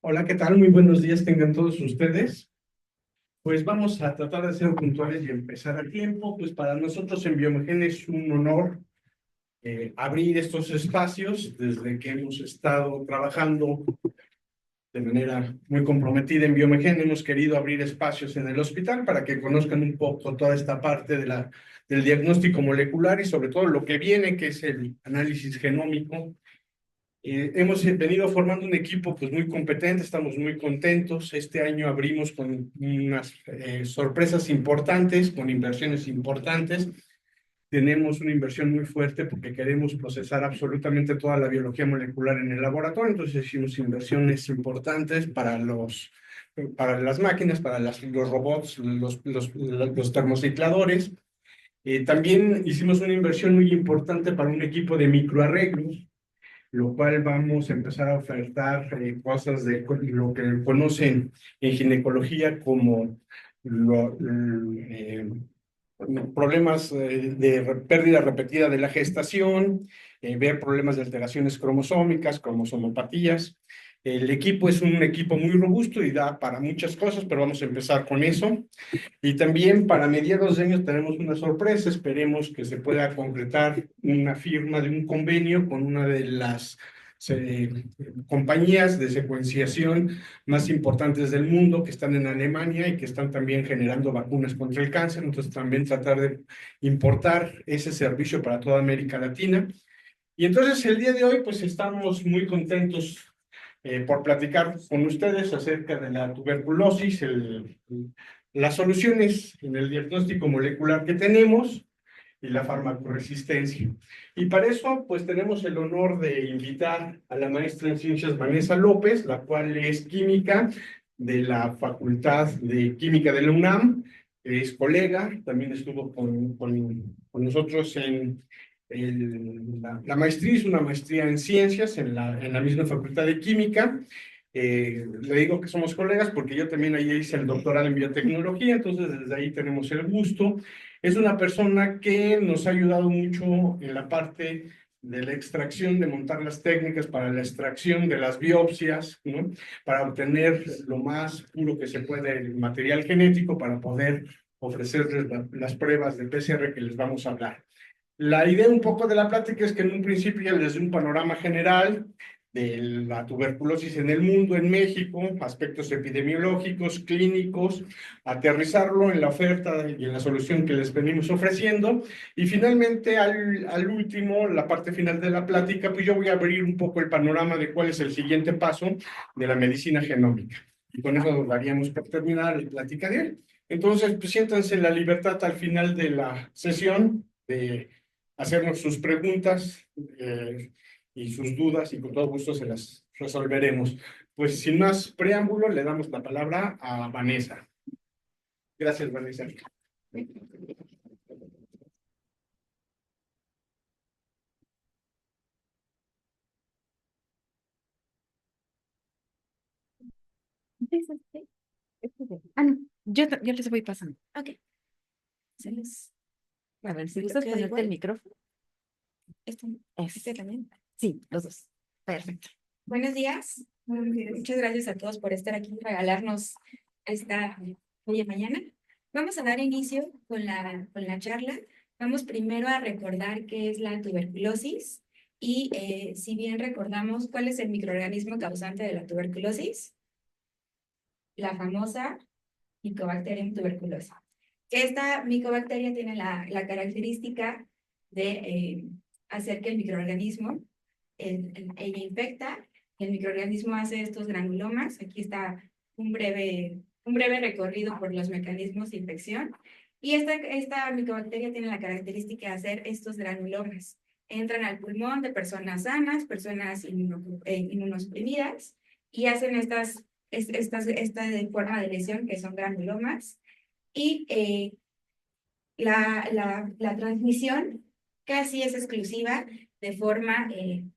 Hola, ¿qué tal? Muy buenos días tengan todos ustedes. Pues vamos a tratar de ser puntuales y empezar a tiempo. Pues para nosotros en Biomegen es un honor abrir estos espacios desde que hemos estado trabajando de manera muy comprometida en Biomegen. Hemos querido abrir espacios en el hospital para que conozcan un poco toda esta parte del diagnóstico molecular y sobre todo lo que viene, que es el análisis genómico. Hemos venido formando un equipo pues muy competente, estamos muy contentos. Este año abrimos con unas sorpresas importantes, con inversiones importantes. Tenemos una inversión muy fuerte porque queremos procesar absolutamente toda la biología molecular en el laboratorio. Entonces hicimos inversiones importantes para las máquinas, para los robots, los termocicladores. También hicimos una inversión muy importante para un equipo de microarreglos, lo cual vamos a empezar a ofertar cosas de lo que conocen en ginecología como problemas de pérdida repetida de la gestación, ver problemas de alteraciones cromosómicas, cromosomopatías. El equipo es un equipo muy robusto y da para muchas cosas, pero vamos a empezar con eso. Y también para mediados de año tenemos una sorpresa, esperemos que se pueda concretar una firma de un convenio con una de las eh, compañías de secuenciación más importantes del mundo que están en Alemania y que están también generando vacunas contra el cáncer. Entonces también tratar de importar ese servicio para toda América Latina. Y entonces el día de hoy pues estamos muy contentos por platicar con ustedes acerca de la tuberculosis, las soluciones en el diagnóstico molecular que tenemos y la farmacoresistencia. Y para eso, pues tenemos el honor de invitar a la maestra en ciencias Vanessa López, la cual es química de la Facultad de Química de la UNAM, es colega, también estuvo con nosotros en la maestría, es una maestría en ciencias en la misma Facultad de Química. Le digo que somos colegas porque yo también ahí hice el doctorado en biotecnología, entonces desde ahí tenemos el gusto. Es una persona que nos ha ayudado mucho en la parte de la extracción, de montar las técnicas para la extracción de las biopsias, ¿no? Para obtener lo más puro que se puede el material genético para poder ofrecerles las pruebas de PCR que les vamos a hablar. La idea un poco de la plática es que en un principio ya les dé un panorama general de la tuberculosis en el mundo, en México, aspectos epidemiológicos, clínicos, aterrizarlo en la oferta y en la solución que les venimos ofreciendo. Y finalmente, al último, la parte final de la plática, pues yo voy a abrir un poco el panorama de cuál es el siguiente paso de la medicina genómica. Y con eso daríamos por terminar la plática de hoy. Entonces, pues siéntanse en la libertad al final de la sesión de hacernos sus preguntas y sus dudas y con todo gusto se las resolveremos. Pues sin más preámbulo, le damos la palabra a Vanessa. Gracias, Vanessa. No, yo les voy pasando. Ok. Se les... A ver, si gustas ponerte igual el micrófono. Este también. Sí, los dos. Perfecto. Buenos días. Muchas gracias a todos por estar aquí y regalarnos esta bella mañana. Vamos a dar inicio con la charla. Vamos primero a recordar qué es la tuberculosis y si bien recordamos cuál es el microorganismo causante de la tuberculosis, la famosa Mycobacterium tuberculosis. Esta micobacteria tiene la característica de hacer que el microorganismo, ella infecta, el microorganismo hace estos granulomas. Aquí está un breve recorrido por los mecanismos de infección. Y esta micobacteria tiene la característica de hacer estos granulomas. Entran al pulmón de personas sanas, personas inmunosuprimidas, y hacen esta forma de lesión que son granulomas. Y la transmisión casi es exclusiva de forma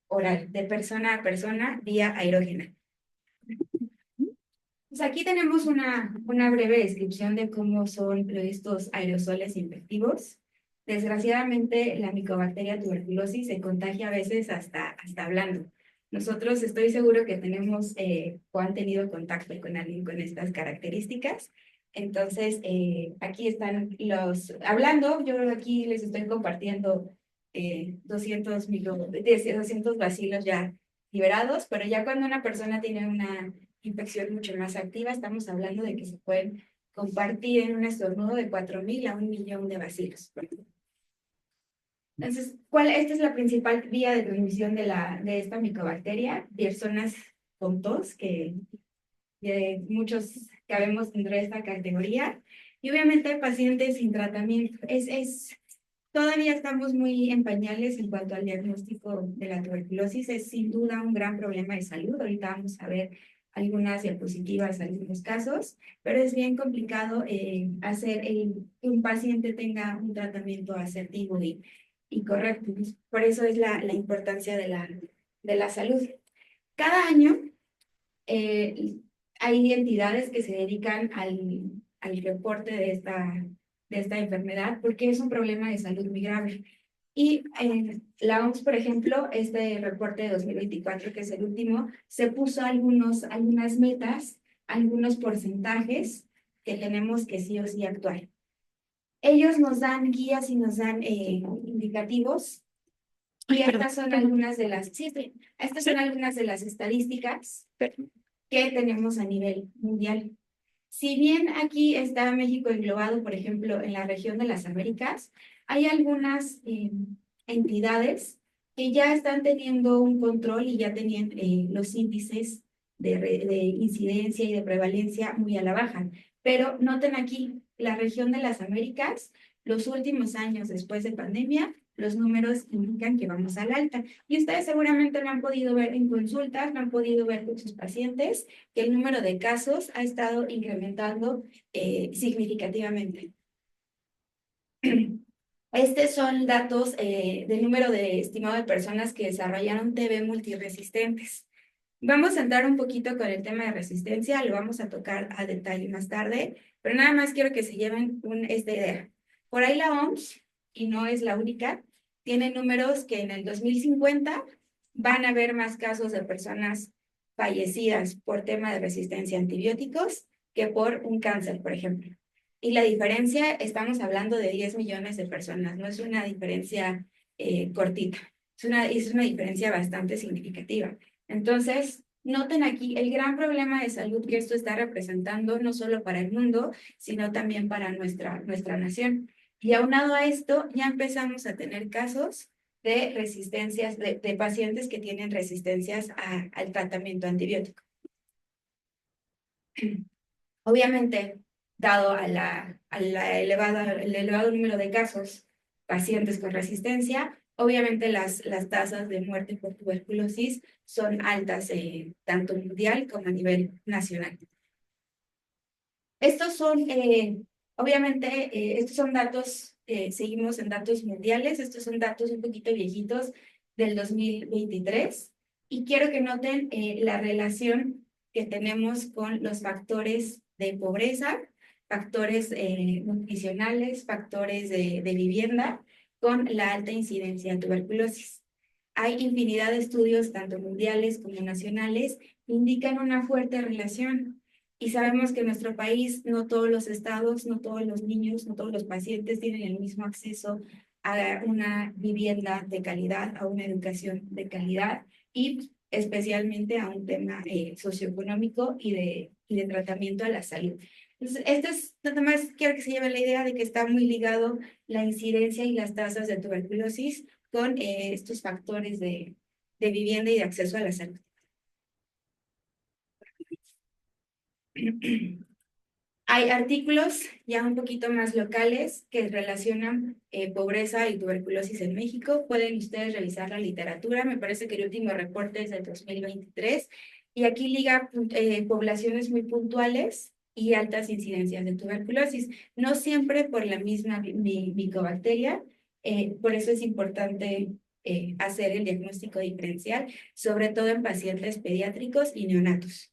oral, de persona a persona, vía aerógena. Pues aquí tenemos una breve descripción de cómo son estos aerosoles infectivos. Desgraciadamente, la micobacteria tuberculosis se contagia a veces hasta hablando. Nosotros estoy seguro que tenemos o han tenido contacto con alguien con estas características. Entonces, aquí están hablando, yo aquí les estoy compartiendo 200 bacilos ya liberados, pero ya cuando una persona tiene una infección mucho más activa, estamos hablando de que se pueden compartir en un estornudo de 4,000 a 1,000,000 de bacilos. Entonces, esta es la principal vía de transmisión de esta micobacteria, personas con tos, que muchos cabemos dentro de esta categoría, y obviamente pacientes sin tratamiento. Todavía estamos muy en pañales en cuanto al diagnóstico de la tuberculosis, es sin duda un gran problema de salud. Ahorita vamos a ver algunas diapositivas, algunos casos, pero es bien complicado hacer que un paciente tenga un tratamiento asertivo y correcto. Por eso es la importancia de la salud. Cada año hay entidades que se dedican al reporte de esta enfermedad porque es un problema de salud muy grave. Y la OMS, por ejemplo, este reporte de 2024, que es el último, se puso algunas metas, algunos porcentajes que tenemos que sí o sí actuar. Ellos nos dan guías y nos dan indicativos. Y estas son algunas de las estadísticas que tenemos a nivel mundial. Si bien aquí está México englobado, por ejemplo, en la región de las Américas, hay algunas entidades que ya están teniendo un control y ya tenían los índices de incidencia y de prevalencia muy a la baja. Pero noten aquí, la región de las Américas, los últimos años después de pandemia, los números indican que vamos al alta. Y ustedes seguramente lo han podido ver en consultas, lo han podido ver con sus pacientes, que el número de casos ha estado incrementando significativamente. Estos son datos del número de estimado de personas que desarrollaron TB multiresistentes. Vamos a entrar un poquito con el tema de resistencia, lo vamos a tocar a detalle más tarde, pero nada más quiero que se lleven esta idea. Por ahí la OMS, y no es la única, tiene números que en el 2050 van a haber más casos de personas fallecidas por tema de resistencia a antibióticos que por un cáncer, por ejemplo. Y la diferencia, estamos hablando de 10 millones de personas, no es una diferencia cortita, es una diferencia bastante significativa. Entonces, noten aquí el gran problema de salud que esto está representando, no solo para el mundo, sino también para nuestra nación. Y aunado a esto, ya empezamos a tener casos de resistencias, de pacientes que tienen resistencias al tratamiento antibiótico. Obviamente, dado el elevado número de casos, pacientes con resistencia, obviamente las tasas de muerte por tuberculosis son altas, tanto mundial como a nivel nacional. Estos son, obviamente, estos son datos, seguimos en datos mundiales, estos son datos un poquito viejitos del 2023, y quiero que noten la relación que tenemos con los factores de pobreza, factores nutricionales, factores de vivienda, con la alta incidencia de tuberculosis. Hay infinidad de estudios, tanto mundiales como nacionales, que indican una fuerte relación. Y sabemos que en nuestro país no todos los estados, no todos los niños, no todos los pacientes tienen el mismo acceso a una vivienda de calidad, a una educación de calidad y especialmente a un tema socioeconómico y de tratamiento a la salud. Entonces, nada más quiero que se lleven la idea de que está muy ligado la incidencia y las tasas de tuberculosis con estos factores de vivienda y de acceso a la salud. Hay artículos ya un poquito más locales que relacionan pobreza y tuberculosis en México. Pueden ustedes revisar la literatura. Me parece que el último reporte es del 2023. Y aquí liga poblaciones muy puntuales y altas incidencias de tuberculosis. No siempre por la misma micobacteria. Por eso es importante hacer el diagnóstico diferencial, sobre todo en pacientes pediátricos y neonatos.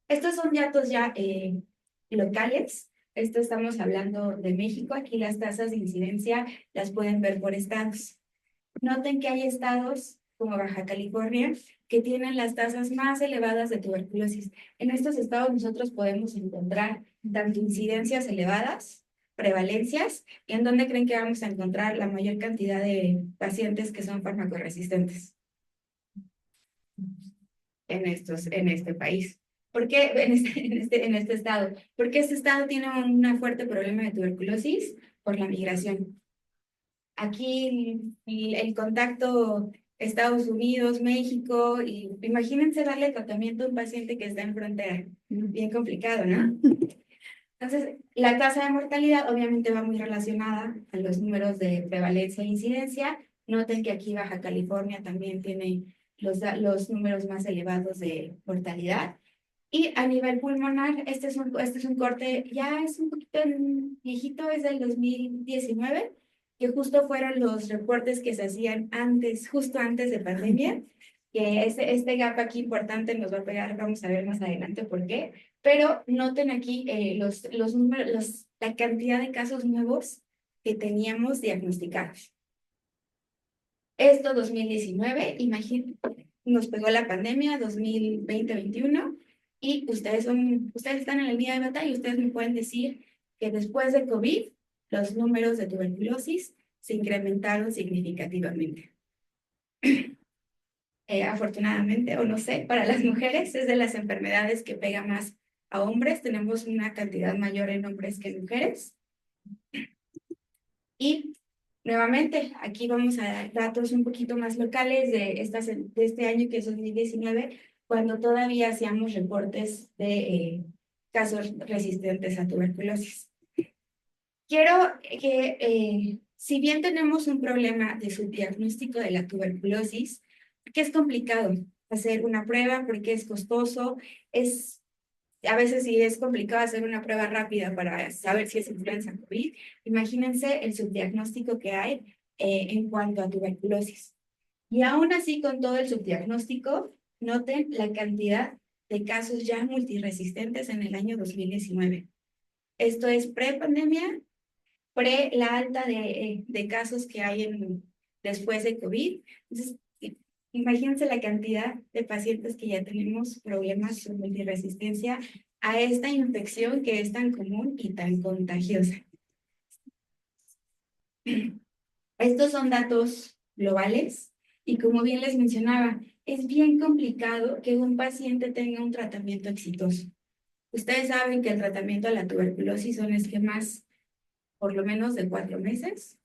Estos son datos ya locales. Esto estamos hablando de México. Aquí las tasas de incidencia las pueden ver por estados. Noten que hay estados como Baja California, que tienen las tasas más elevadas de tuberculosis. En estos estados nosotros podemos encontrar tanto incidencias elevadas, prevalencias, y en dónde creen que vamos a encontrar la mayor cantidad de pacientes que son farmacoresistentes en este país. ¿Por qué en este estado? Porque este estado tiene un fuerte problema de tuberculosis por la migración. Aquí el contacto Estados Unidos, México, y imagínense darle tratamiento a un paciente que está en frontera. Bien complicado, ¿no? Entonces, la tasa de mortalidad obviamente va muy relacionada a los números de prevalencia e incidencia. Noten que aquí Baja California también tiene los números más elevados de mortalidad. Y a nivel pulmonar, este es un corte, ya es un poquito viejito, es del 2019, que justo fueron los reportes que se hacían antes, justo antes de pandemia, que este gap aquí importante nos va a pegar, vamos a ver más adelante por qué, pero noten aquí los números, la cantidad de casos nuevos que teníamos diagnosticados. Esto 2019, imagínense, nos pegó la pandemia 2020-21 y ustedes están en la línea de batalla y ustedes me pueden decir que después de COVID los números de tuberculosis se incrementaron significativamente. Afortunadamente, o no sé, para las mujeres es de las enfermedades que pega más a hombres, tenemos una cantidad mayor en hombres que en mujeres. Y nuevamente, aquí vamos a dar datos un poquito más locales de este año, que es 2019, cuando todavía hacíamos reportes de casos resistentes a tuberculosis. Quiero que, si bien tenemos un problema de subdiagnóstico de la tuberculosis, porque es complicado hacer una prueba, porque es costoso, a veces sí es complicado hacer una prueba rápida para saber si es influenza COVID. Imagínense el subdiagnóstico que hay en cuanto a tuberculosis. Y aún así, con todo el subdiagnóstico, noten la cantidad de casos ya multiresistentes en el año 2019. Esto es pre-pandemia, pre la alta de casos que hay después de COVID. Entonces, imagínense la cantidad de pacientes que ya tenemos problemas de multiresistencia a esta infección que es tan común y tan contagiosa. Estos son datos globales y como bien les mencionaba, es bien complicado que un paciente tenga un tratamiento exitoso. Ustedes saben que el tratamiento de la tuberculosis son esquemas por lo menos de 4 meses,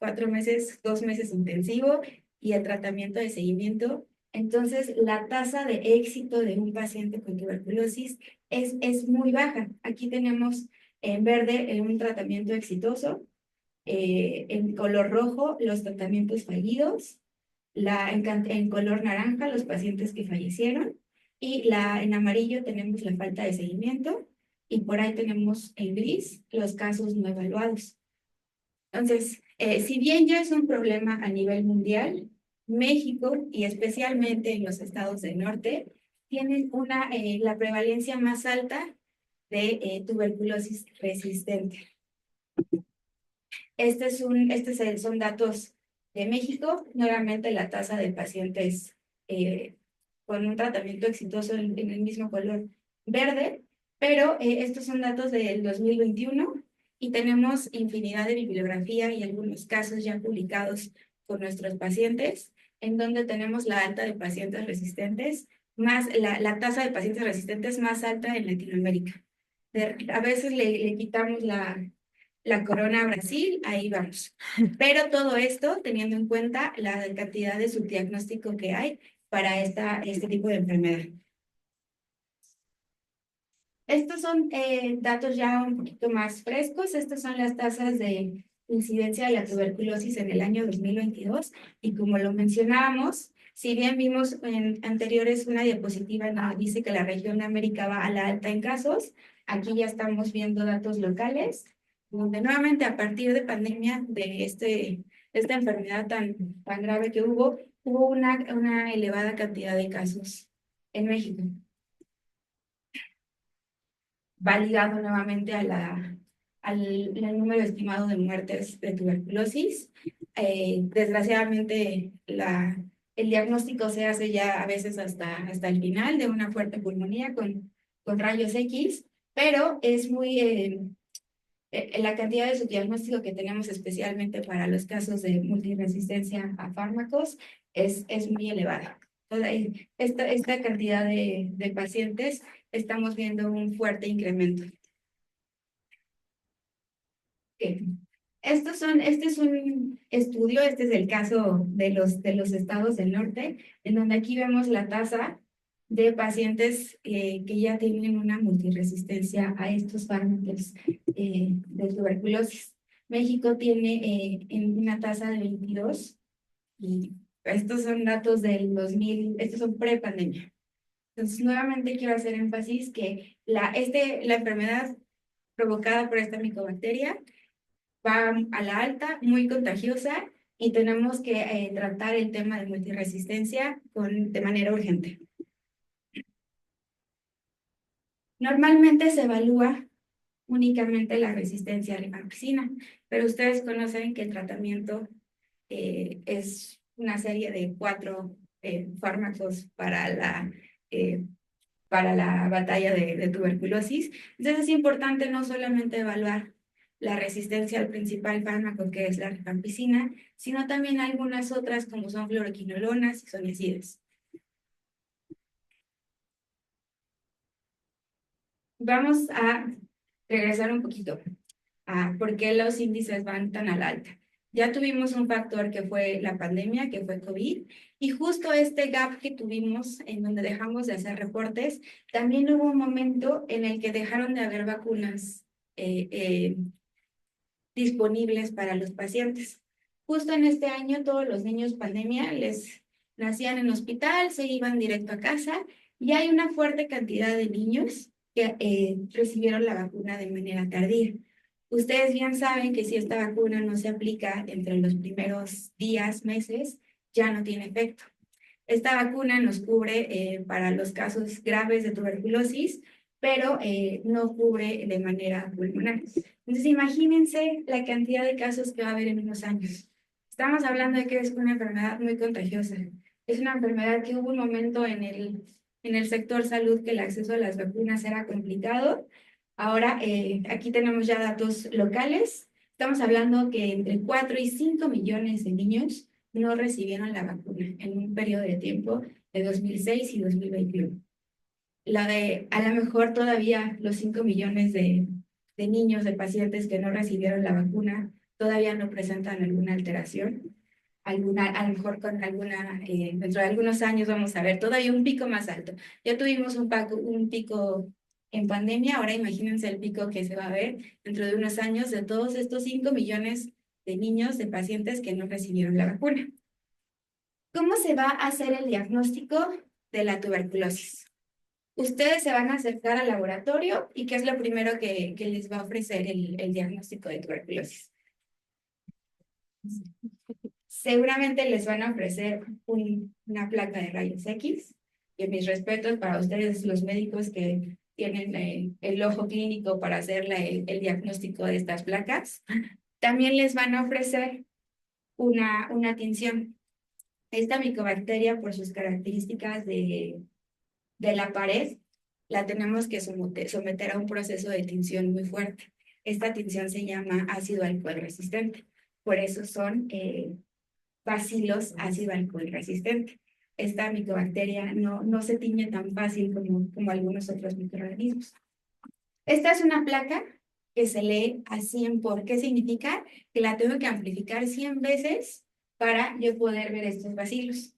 2 meses intensivo y el tratamiento de seguimiento. Entonces, la tasa de éxito de un paciente con tuberculosis es muy baja. Aquí tenemos en verde un tratamiento exitoso, en color rojo los tratamientos fallidos, en color naranja los pacientes que fallecieron y en amarillo tenemos la falta de seguimiento y por ahí tenemos en gris los casos no evaluados. Entonces, si bien ya es un problema a nivel mundial, México y especialmente en los estados del norte tienen la prevalencia más alta de tuberculosis resistente. Son datos de México, nuevamente la tasa de pacientes con un tratamiento exitoso en el mismo color verde, pero estos son datos del 2021 y tenemos infinidad de bibliografía y algunos casos ya publicados con nuestros pacientes, en donde tenemos la alta de pacientes resistentes, la tasa de pacientes resistentes más alta en Latinoamérica. A veces le quitamos la corona a Brasil, ahí vamos. Pero todo esto teniendo en cuenta la cantidad de subdiagnóstico que hay para este tipo de enfermedad. Estos son datos ya un poquito más frescos. Estas son las tasas de incidencia de la tuberculosis en el año 2022. Y como lo mencionábamos, si bien vimos en anteriores una diapositiva en la que dice que la región de América va a la alta en casos, aquí ya estamos viendo datos locales, donde nuevamente a partir de pandemia de esta enfermedad tan grave que hubo una elevada cantidad de casos en México. Va ligado nuevamente al número estimado de muertes de tuberculosis. Desgraciadamente, El diagnóstico se hace ya a veces hasta el final de una fuerte pulmonía con rayos X, pero es muy, la cantidad de subdiagnóstico que tenemos especialmente para los casos de multiresistencia a fármacos es muy elevada. Esta cantidad de pacientes estamos viendo un fuerte incremento. Este es un estudio, este es el caso de los estados del norte, en donde aquí vemos la tasa de pacientes que ya tienen una multiresistencia a estos fármacos de tuberculosis. México tiene una tasa de 22 y estos son datos del 2000, estos son pre-pandemia. Entonces, nuevamente quiero hacer énfasis que la enfermedad provocada por esta micobacteria va a la alta, muy contagiosa, y tenemos que tratar el tema de multiresistencia de manera urgente. Normalmente se evalúa únicamente la resistencia a la rifampicina, pero ustedes conocen que el tratamiento es una serie de 4 fármacos para la batalla de tuberculosis. Entonces es importante no solamente evaluar la resistencia al principal fármaco, que es la rifampicina, sino también algunas otras como son fluoroquinolonas y sonicidas. Vamos a regresar un poquito a por qué los índices van tan al alta. Ya tuvimos un factor que fue la pandemia, que fue COVID, y justo este gap que tuvimos en donde dejamos de hacer reportes, también hubo un momento en el que dejaron de haber vacunas disponibles para los pacientes. Justo en este año, todos los niños pandemia les nacían en hospital, se iban directo a casa, y hay una fuerte cantidad de niños que recibieron la vacuna de manera tardía. Ustedes bien saben que si esta vacuna no se aplica entre los primeros días, meses, ya no tiene efecto. Esta vacuna nos cubre para los casos graves de tuberculosis, pero no cubre de manera pulmonar. Entonces, imagínense la cantidad de casos que va a haber en unos años. Estamos hablando de que es una enfermedad muy contagiosa. Es una enfermedad que hubo un momento en el sector salud que el acceso a las vacunas era complicado. Ahora, aquí tenemos ya datos locales. Estamos hablando que entre 4 y 5 millones de niños no recibieron la vacuna en un periodo de tiempo de 2006 y 2021. A lo mejor todavía los 5 millones de niños, de pacientes que no recibieron la vacuna, todavía no presentan alguna alteración. A lo mejor con dentro de algunos años vamos a ver todavía un pico más alto. Ya tuvimos un pico en pandemia, ahora imagínense el pico que se va a ver dentro de unos años de todos estos 5 millones de niños, de pacientes que no recibieron la vacuna. ¿Cómo se va a hacer el diagnóstico de la tuberculosis? Ustedes se van a acercar al laboratorio y ¿qué es lo primero que les va a ofrecer el diagnóstico de tuberculosis? Seguramente les van a ofrecer una placa de rayos X, y mis respetos para ustedes, los médicos que tienen el ojo clínico para hacer el diagnóstico de estas placas. También les van a ofrecer una tinción. Esta micobacteria, por sus características de la pared, la tenemos que someter a un proceso de tinción muy fuerte. Esta tinción se llama ácido alcohol resistente. Por eso son bacilos ácido alcohol resistente. Esta micobacteria no se tiñe tan fácil como algunos otros microorganismos. Esta es una placa que se lee a 100 por. ¿Qué significa? Que la tengo que amplificar 100 veces para yo poder ver estos bacilos.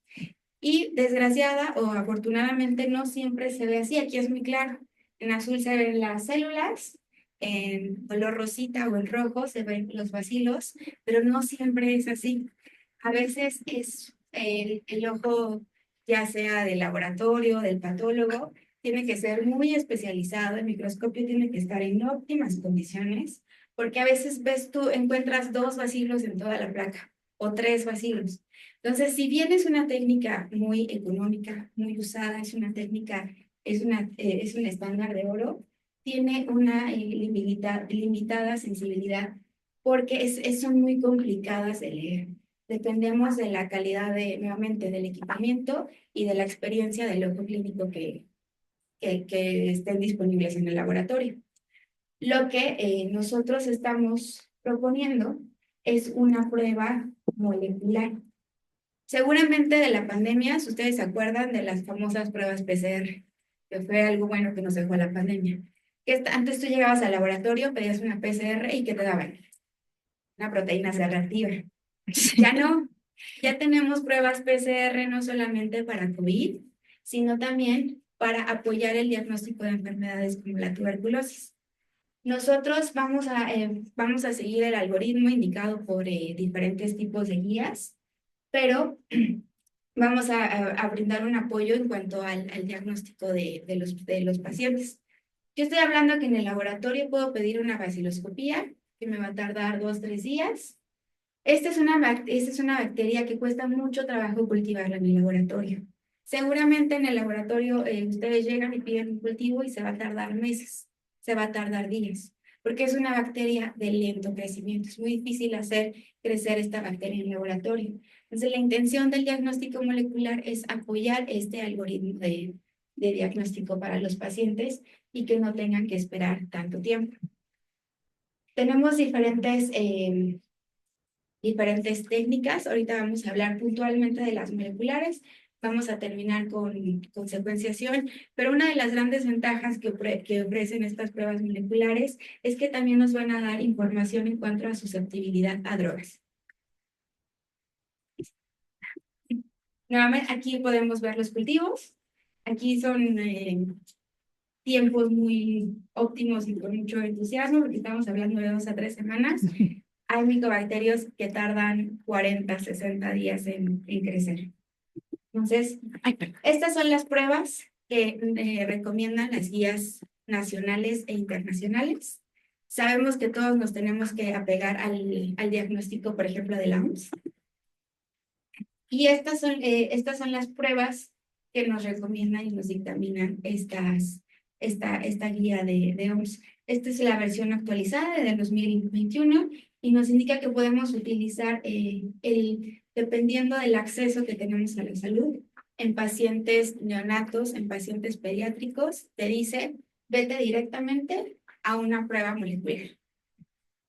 Y desgraciada o afortunadamente no siempre se ve así. Aquí es muy claro. En azul se ven las células, en color rosita o en rojo se ven los bacilos, pero no siempre es así. A veces es el ojo, ya sea del laboratorio, del patólogo, tiene que ser muy especializado, el microscopio tiene que estar en óptimas condiciones, porque a veces encuentras 2 bacilos en toda la placa o 3 bacilos. Entonces, si bien es una técnica muy económica, muy usada, es una técnica, es un estándar de oro, tiene una limitada sensibilidad porque son muy complicadas de leer. dependemos de la calidad nuevamente, del equipamiento y de la experiencia del ojo clínico que estén disponibles en el laboratorio. Lo que nosotros estamos proponiendo es una prueba molecular. Seguramente de la pandemia, si ustedes se acuerdan de las famosas pruebas PCR, que fue algo bueno que nos dejó la pandemia. Que antes tú llegabas al laboratorio, pedías una PCR y ¿qué te daban? Una proteína C reactiva. Ya no, ya tenemos pruebas PCR no solamente para COVID, sino también para apoyar el diagnóstico de enfermedades como la tuberculosis. Nosotros vamos a seguir el algoritmo indicado por diferentes tipos de guías, pero vamos a brindar un apoyo en cuanto al diagnóstico de los pacientes. Yo estoy hablando que en el laboratorio puedo pedir una baciloscopía, que me va a tardar 2-3 días. Esta es una bacteria que cuesta mucho trabajo cultivarla en el laboratorio. Seguramente en el laboratorio ustedes llegan y piden un cultivo y se va a tardar meses, se va a tardar días, porque es una bacteria de lento crecimiento. Es muy difícil hacer crecer esta bacteria en el laboratorio. Entonces, la intención del diagnóstico molecular es apoyar este algoritmo de diagnóstico para los pacientes y que no tengan que esperar tanto tiempo. Tenemos diferentes técnicas. Ahorita vamos a hablar puntualmente de las moleculares. Vamos a terminar con secuenciación, pero una de las grandes ventajas que ofrecen estas pruebas moleculares es que también nos van a dar información en cuanto a susceptibilidad a drogas. Nuevamente, aquí podemos ver los cultivos. Aquí son tiempos muy óptimos y con mucho entusiasmo, porque estamos hablando de 2 a 3 semanas. Hay micobacterios que tardan 40, 60 días en crecer. Entonces, estas son las pruebas que recomiendan las guías nacionales e internacionales. Sabemos que todos nos tenemos que apegar al diagnóstico, por ejemplo, de la OMS. Y estas son las pruebas que nos recomiendan y nos dictaminan esta guía de OMS. Esta es la versión actualizada de 2021 y nos indica que podemos utilizar dependiendo del acceso que tenemos a la salud, en pacientes neonatos, en pacientes pediátricos, te dice, vete directamente a una prueba molecular.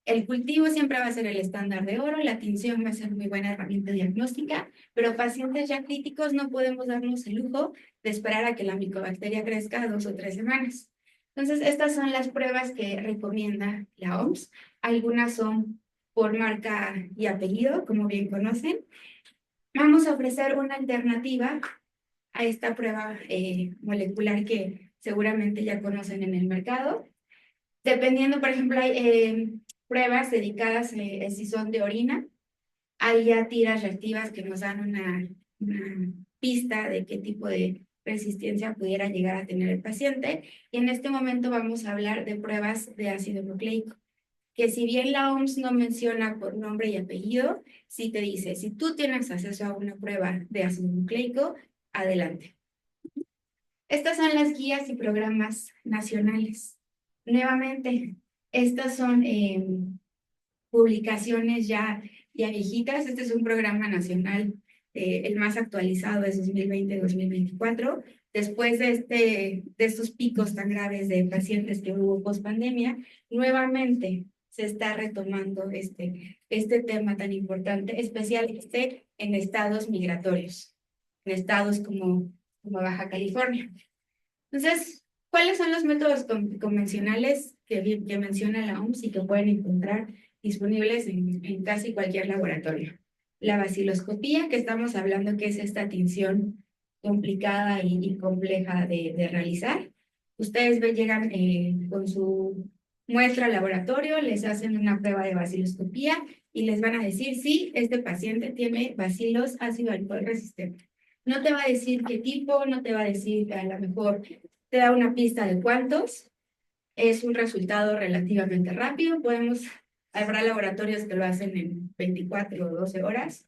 El cultivo siempre va a ser el estándar de oro, la tinción va a ser muy buena herramienta diagnóstica, pero pacientes ya críticos no podemos darnos el lujo de esperar a que la micobacteria crezca 2 o 3 semanas. Entonces, estas son las pruebas que recomienda la OMS. Algunas son por marca y apellido, como bien conocen. Vamos a ofrecer una alternativa a esta prueba molecular que seguramente ya conocen en el mercado. Dependiendo, por ejemplo, hay pruebas dedicadas si son de orina. Hay ya tiras reactivas que nos dan una pista de qué tipo de resistencia pudiera llegar a tener el paciente. Y en este momento vamos a hablar de pruebas de ácido nucleico, que si bien la OMS no menciona por nombre y apellido, sí te dice, si tú tienes acceso a una prueba de ácido nucleico, adelante. Estas son las guías y programas nacionales. Nuevamente, estas son publicaciones ya viejitas. Este es un programa nacional, el más actualizado es 2020-2024. Después de estos picos tan graves de pacientes que hubo post pandemia, nuevamente se está retomando este tema tan importante, especialmente en estados migratorios, en estados como Baja California. Entonces, ¿cuáles son los métodos convencionales que menciona la OMS y que pueden encontrar disponibles en casi cualquier laboratorio? La baciloscopía, que estamos hablando que es esta tinción complicada y compleja de realizar. Ustedes llegan con su muestra al laboratorio, les hacen una prueba de baciloscopía y les van a decir si este paciente tiene bacilos ácido alcohol resistente. No te va a decir qué tipo, no te va a decir, a lo mejor te da una pista de cuántos. Es un resultado relativamente rápido. Habrá laboratorios que lo hacen en 24 o 12 horas.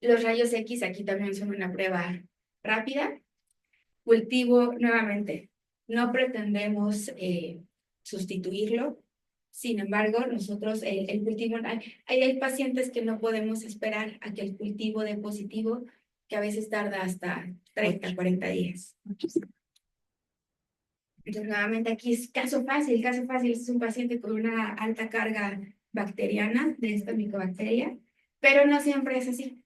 Los rayos X aquí también son una prueba rápida. Cultivo, nuevamente, no pretendemos sustituirlo. Sin embargo, nosotros el cultivo, hay pacientes que no podemos esperar a que el cultivo dé positivo, que a veces tarda hasta 30, 40 días. Entonces, nuevamente aquí es caso fácil. Caso fácil es un paciente con una alta carga bacteriana de esta micobacteria, pero no siempre es así.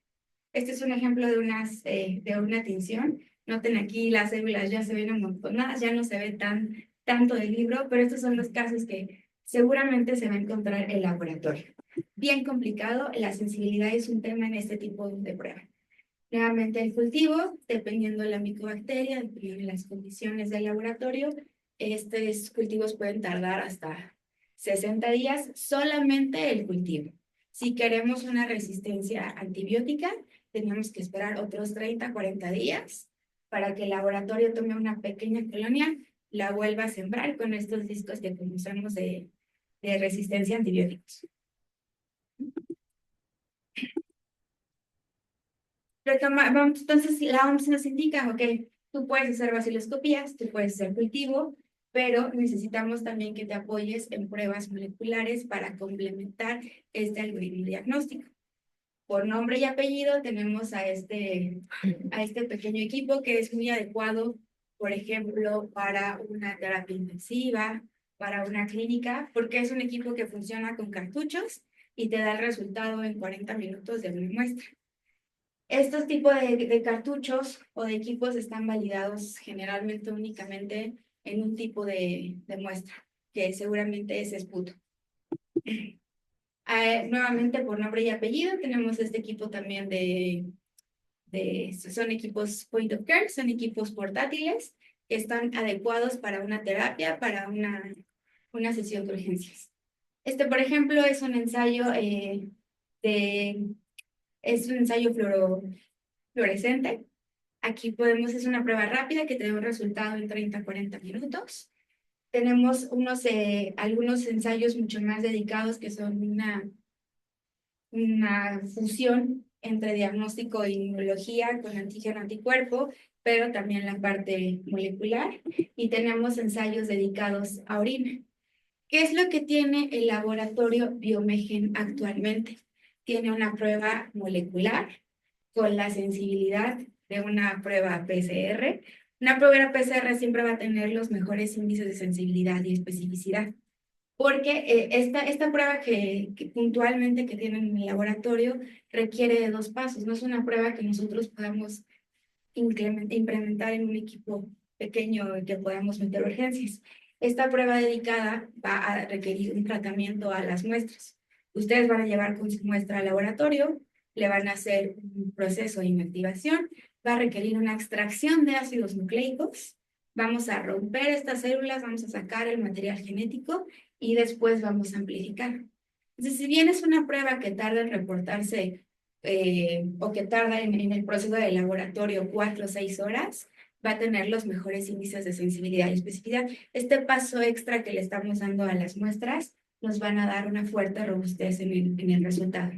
Este es un ejemplo de una tinción. Noten aquí las células ya se ven amontonadas, ya no se ve tanto del libro, pero estos son los casos que seguramente se va a encontrar en el laboratorio. Bien complicado, la sensibilidad es un tema en este tipo de prueba. Nuevamente el cultivo, dependiendo de la micobacteria, dependiendo de las condiciones del laboratorio, estos cultivos pueden tardar hasta 60 días, solamente el cultivo. Si queremos una resistencia antibiótica, tenemos que esperar otros 30, 40 días para que el laboratorio tome una pequeña colonia, la vuelva a sembrar con estos discos que conocemos de resistencia a antibióticos. Vamos, entonces, la OMS nos indica, ok, tú puedes hacer baciloscopías, tú puedes hacer cultivo, pero necesitamos también que te apoyes en pruebas moleculares para complementar este algoritmo diagnóstico. Por nombre y apellido tenemos a este pequeño equipo que es muy adecuado, por ejemplo, para una terapia intensiva, para una clínica, porque es un equipo que funciona con cartuchos y te da el resultado en 40 minutos de una muestra. Estos tipos de cartuchos o de equipos están validados generalmente únicamente en un tipo de muestra, que seguramente es esputo. Nuevamente, por nombre y apellido, tenemos este equipo también son equipos point of care, son equipos portátiles que están adecuados para una terapia, para una sesión de urgencias. Por ejemplo, es un ensayo fluorescente. Aquí es una prueba rápida que te da un resultado en 30, 40 minutos. Tenemos algunos ensayos mucho más dedicados que son una fusión entre diagnóstico e inmunología con antígeno anticuerpo, pero también la parte molecular. Y tenemos ensayos dedicados a orina. ¿Qué es lo que tiene el laboratorio Biomegen actualmente? Tiene una prueba molecular con la sensibilidad de una prueba PCR. Una prueba PCR siempre va a tener los mejores índices de sensibilidad y especificidad, porque esta prueba que puntualmente que tienen en el laboratorio requiere de 2 pasos. No es una prueba que nosotros podamos implementar en un equipo pequeño que podamos meter urgencias. Esta prueba dedicada va a requerir un tratamiento a las muestras. Ustedes van a llevar con su muestra al laboratorio, le van a hacer un proceso de inactivación, va a requerir una extracción de ácidos nucleicos, vamos a romper estas células, vamos a sacar el material genético y después vamos a amplificar. Entonces, si bien es una prueba que tarda en reportarse o que tarda en el proceso de laboratorio 4 o 6 horas, va a tener los mejores índices de sensibilidad y especificidad. Este paso extra que le estamos dando a las muestras nos van a dar una fuerte robustez en el resultado.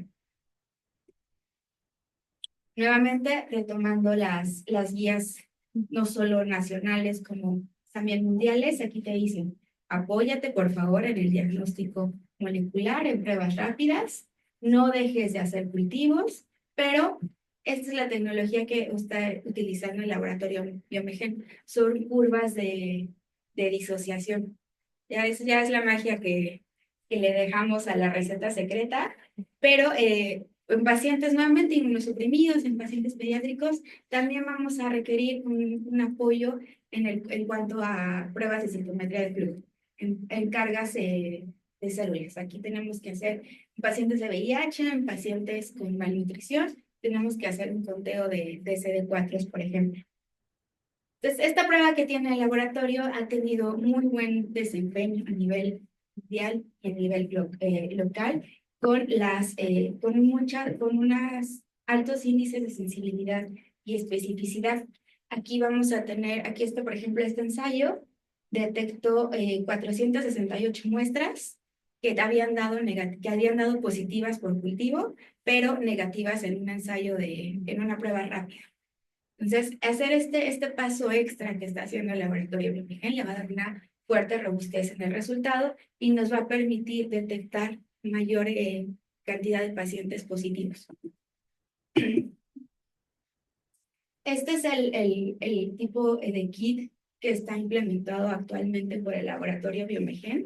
Nuevamente, retomando las guías no solo nacionales como también mundiales, aquí te dicen, apóyate por favor en el diagnóstico molecular, en pruebas rápidas, no dejes de hacer cultivos, pero esta es la tecnología que está utilizando el laboratorio Biomegen. Son curvas de disociación. Ya es la magia que le dejamos a la receta secreta, pero en pacientes nuevamente inmunosuprimidos, en pacientes pediátricos, también vamos a requerir un apoyo en cuanto a pruebas de citometría de flujo, en cargas de células. Aquí tenemos que hacer en pacientes de VIH, en pacientes con malnutrición, tenemos que hacer un conteo de CD4, por ejemplo. Entonces, esta prueba que tiene el laboratorio ha tenido muy buen desempeño a nivel mundial y a nivel local, con unos altos índices de sensibilidad y especificidad. Aquí vamos a tener, por ejemplo, este ensayo detectó 468 muestras que habían dado positivas por cultivo, pero negativas en un ensayo en una prueba rápida. Entonces, hacer este paso extra que está haciendo el laboratorio Biomegen le va a dar una fuerte robustez en el resultado y nos va a permitir detectar mayor cantidad de pacientes positivos. Este es el tipo de kit que está implementado actualmente por el laboratorio Biomegen.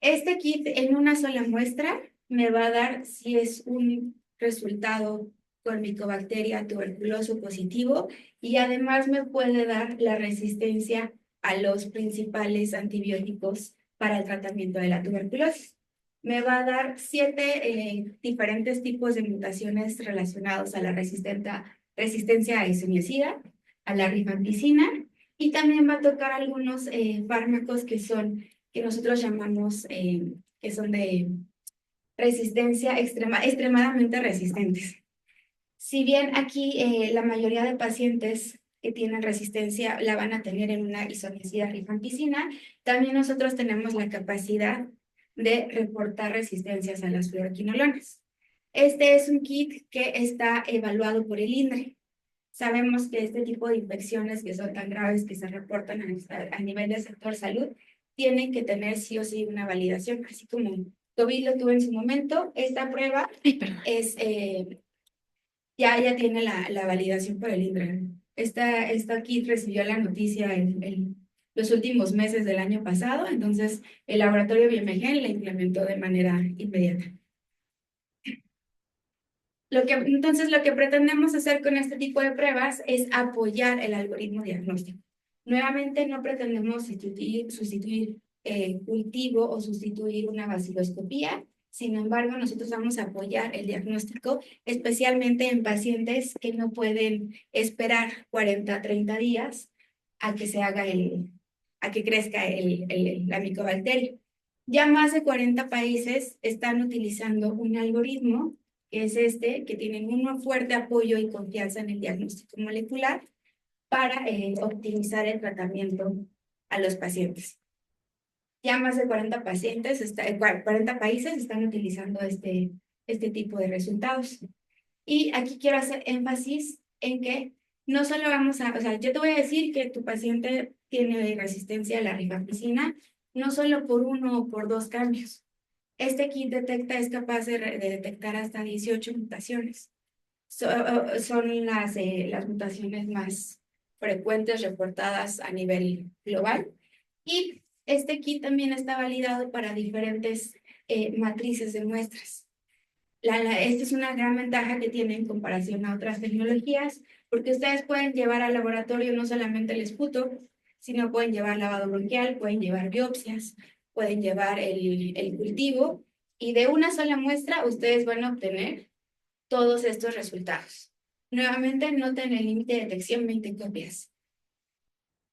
Este kit en una sola muestra me va a dar si es un resultado con Mycobacteria tuberculoso positivo y además me puede dar la resistencia a los principales antibióticos para el tratamiento de la tuberculosis. Me va a dar 7 diferentes tipos de mutaciones relacionados a la resistencia a isoniazida, a la rifampicina, y también va a tocar algunos fármacos que nosotros llamamos, que son de resistencia extremadamente resistentes. Si bien aquí la mayoría de pacientes que tienen resistencia la van a tener en una isoniazida rifampicina, también nosotros tenemos la capacidad de reportar resistencias a las fluoroquinolonas. Este es un kit que está evaluado por el INDRE. Sabemos que este tipo de infecciones que son tan graves que se reportan a nivel del sector salud tienen que tener sí o sí una validación, así como COVID lo tuvo en su momento. Esta prueba es, ya tiene la validación por el INDRE. Esta kit recibió la noticia en los últimos meses del año pasado, entonces el laboratorio Biomegen la implementó de manera inmediata. Entonces, lo que pretendemos hacer con este tipo de pruebas es apoyar el algoritmo diagnóstico. Nuevamente, no pretendemos sustituir cultivo o sustituir una vaciloscopía. Sin embargo, nosotros vamos a apoyar el diagnóstico, especialmente en pacientes que no pueden esperar 40, 30 días a que se haga a que crezca la micobacteria. Ya más de 40 países están utilizando un algoritmo que es que tienen un fuerte apoyo y confianza en el diagnóstico molecular para optimizar el tratamiento a los pacientes. Ya más de 40 países están utilizando este tipo de resultados. Y aquí quiero hacer énfasis en que no solo vamos a, o sea, yo te voy a decir que tu paciente tiene resistencia a la rifampicina, no solo por 1 o por 2 cambios. Este kit es capaz de detectar hasta 18 mutaciones. Son las mutaciones más frecuentes reportadas a nivel global. Y este kit también está validado para diferentes matrices de muestras. Esta es una gran ventaja que tiene en comparación a otras tecnologías, porque ustedes pueden llevar al laboratorio no solamente el esputo, sino pueden llevar lavado bronquial, pueden llevar biopsias, pueden llevar el cultivo, y de una sola muestra ustedes van a obtener todos estos resultados. Nuevamente, noten el límite de detección 20 copias.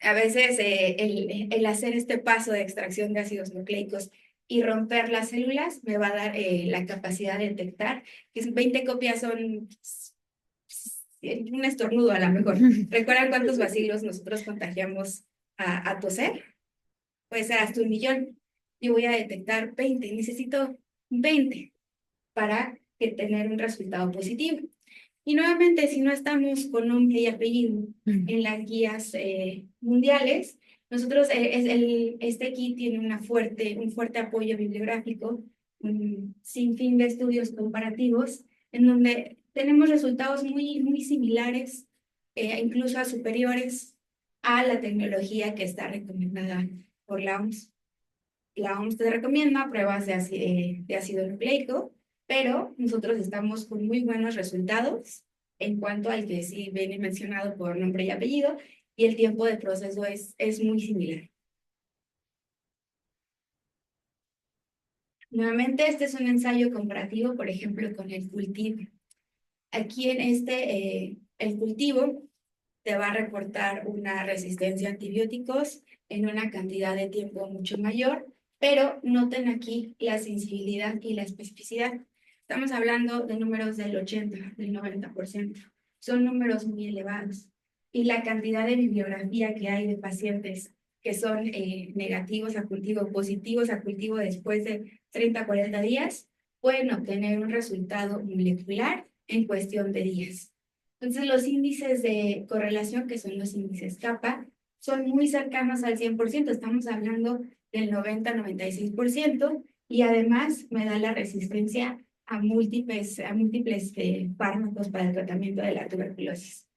A veces el hacer este paso de extracción de ácidos nucleicos y romper las células me va a dar la capacidad de detectar que 20 copias son un estornudo a lo mejor. ¿Recuerdan cuántos bacilos nosotros contagiamos a toser? Puede ser hasta 1 millón. Yo voy a detectar 20, necesito 20 para tener un resultado positivo. Y nuevamente, si no estamos con nombre y apellido en las guías mundiales, nosotros, este kit tiene un fuerte apoyo bibliográfico, un sinfín de estudios comparativos, en donde tenemos resultados muy similares, incluso a superiores a la tecnología que está recomendada por la OMS. La OMS te recomienda pruebas de ácido nucleico, pero nosotros estamos con muy buenos resultados en cuanto al que sí viene mencionado por nombre y apellido, y el tiempo de proceso es muy similar. Nuevamente, este es un ensayo comparativo, por ejemplo, con el cultivo. Aquí en el cultivo te va a reportar una resistencia a antibióticos en una cantidad de tiempo mucho mayor, pero noten aquí la sensibilidad y la especificidad. Estamos hablando de números del 80, del 90%. Son números muy elevados. Y la cantidad de bibliografía que hay de pacientes que son negativos a cultivo, positivos a cultivo después de 30, 40 días, pueden obtener un resultado molecular en cuestión de días. Entonces, los índices de correlación, que son los índices kappa, son muy cercanos al 100%, estamos hablando del 90-96%, y además me da la resistencia a múltiples fármacos para el tratamiento de la tuberculosis.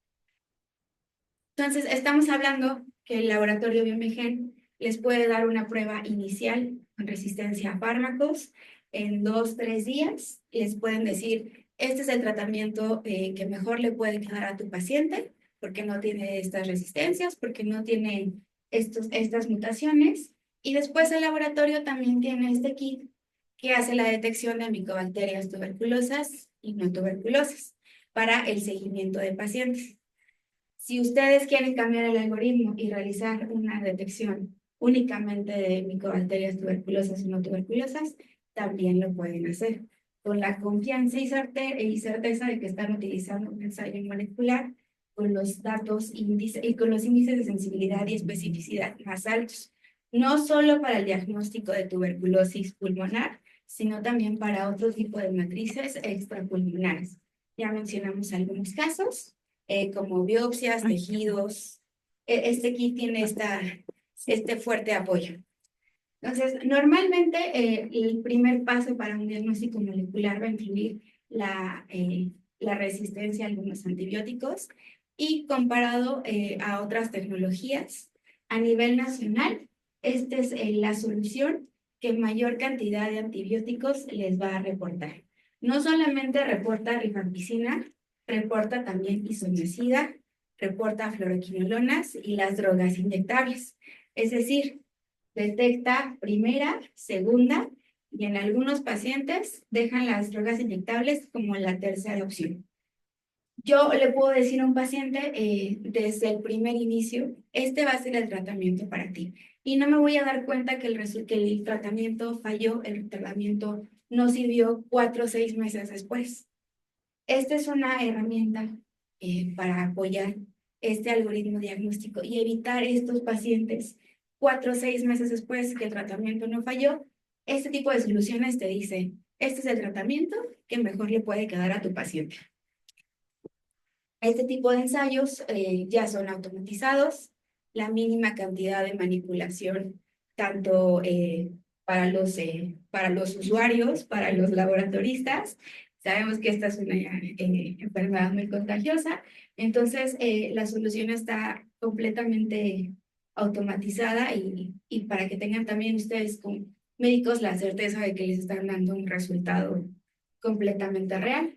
Entonces, estamos hablando que el laboratorio Biomegen les puede dar una prueba inicial con resistencia a fármacos en 2-3 días. Les pueden decir, este es el tratamiento que mejor le puede quedar a tu paciente, porque no tiene estas resistencias, porque no tiene estas mutaciones. Y después el laboratorio también tiene este kit que hace la detección de micobacterias tuberculosas y no tuberculosas para el seguimiento de pacientes. Si ustedes quieren cambiar el algoritmo y realizar una detección únicamente de micobacterias tuberculosas y no tuberculosas, también lo pueden hacer, con la confianza y certeza de que están utilizando un ensayo molecular con los datos y con los índices de sensibilidad y especificidad más altos, no solo para el diagnóstico de tuberculosis pulmonar, sino también para otro tipo de matrices extrapulmonares. Ya mencionamos algunos casos, como biopsias, tejidos. Este kit tiene este fuerte apoyo. Entonces, normalmente el primer paso para un diagnóstico molecular va a incluir la resistencia a algunos antibióticos, y comparado a otras tecnologías a nivel nacional, esta es la solución que mayor cantidad de antibióticos les va a reportar. No solamente reporta rifampicina, reporta también isoniazida, reporta fluoroquinolonas y las drogas inyectables. Es decir, detecta primera, segunda, y en algunos pacientes dejan las drogas inyectables como la tercera opción. Yo le puedo decir a un paciente desde el primer inicio, este va a ser el tratamiento para ti. Y no me voy a dar cuenta que el tratamiento falló, el tratamiento no sirvió 4 o 6 meses después. Esta es una herramienta para apoyar este algoritmo diagnóstico y evitar estos pacientes 4 o 6 meses después que el tratamiento no falló. Este tipo de soluciones te dice, este es el tratamiento que mejor le puede quedar a tu paciente. Este tipo de ensayos ya son automatizados, la mínima cantidad de manipulación, tanto para los usuarios, para los laboratoristas. Sabemos que esta es una enfermedad muy contagiosa, entonces la solución está completamente automatizada, y para que tengan también ustedes como médicos la certeza de que les están dando un resultado completamente real.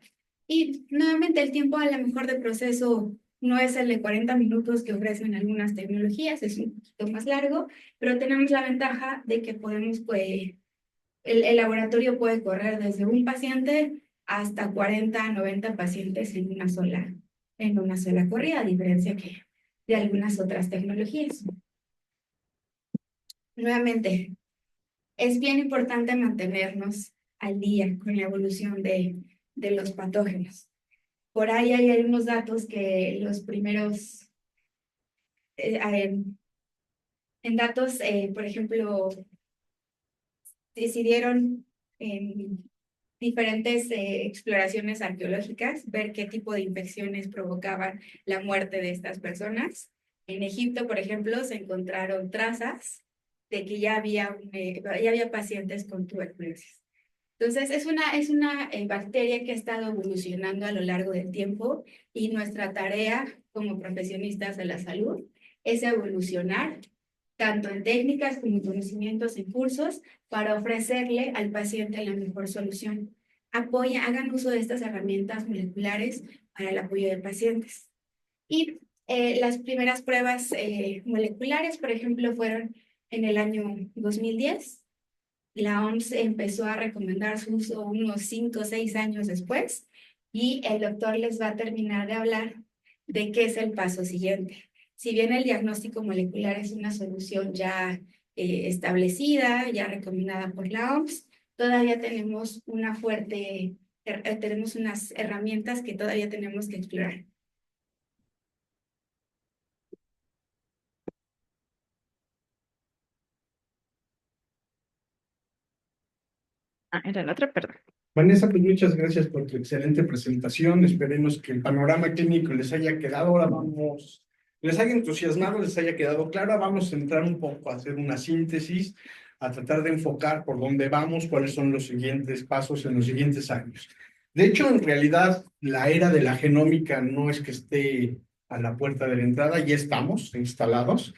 Y nuevamente el tiempo a lo mejor de proceso no es el de 40 minutos que ofrecen algunas tecnologías, es un poquito más largo, pero tenemos la ventaja de que podemos, el laboratorio puede correr desde un paciente hasta 40-90 pacientes en una sola corrida, a diferencia que de algunas otras tecnologías. Nuevamente, es bien importante mantenernos al día con la evolución de los patógenos. Por ahí hay algunos datos que los primeros, en datos, por ejemplo, decidieron en diferentes exploraciones arqueológicas ver qué tipo de infecciones provocaban la muerte de estas personas. En Egipto, por ejemplo, se encontraron trazas de que ya había pacientes con tuberculosis. Entonces, es una bacteria que ha estado evolucionando a lo largo del tiempo, y nuestra tarea como profesionistas de la salud es evolucionar tanto en técnicas como en conocimientos y cursos para ofrecerle al paciente la mejor solución. Hagan uso de estas herramientas moleculares para el apoyo de pacientes. Y las primeras pruebas moleculares, por ejemplo, fueron en el año 2010. La OMS empezó a recomendar su uso unos 5 o 6 años después, y el doctor les va a terminar de hablar de qué es el paso siguiente. Si bien el diagnóstico molecular es una solución ya establecida, ya recomendada por la OMS, todavía tenemos tenemos unas herramientas que todavía tenemos que explorar. Era la otra, perdón. Vanessa, pues muchas gracias por tu excelente presentación. Esperemos que el panorama clínico les haya quedado. Ahora vamos les haya entusiasmado, les haya quedado clara. Vamos a entrar un poco a hacer una síntesis, a tratar de enfocar por dónde vamos, cuáles son los siguientes pasos en los siguientes años. De hecho, en realidad, la era de la genómica no es que esté a la puerta de la entrada, ya estamos instalados.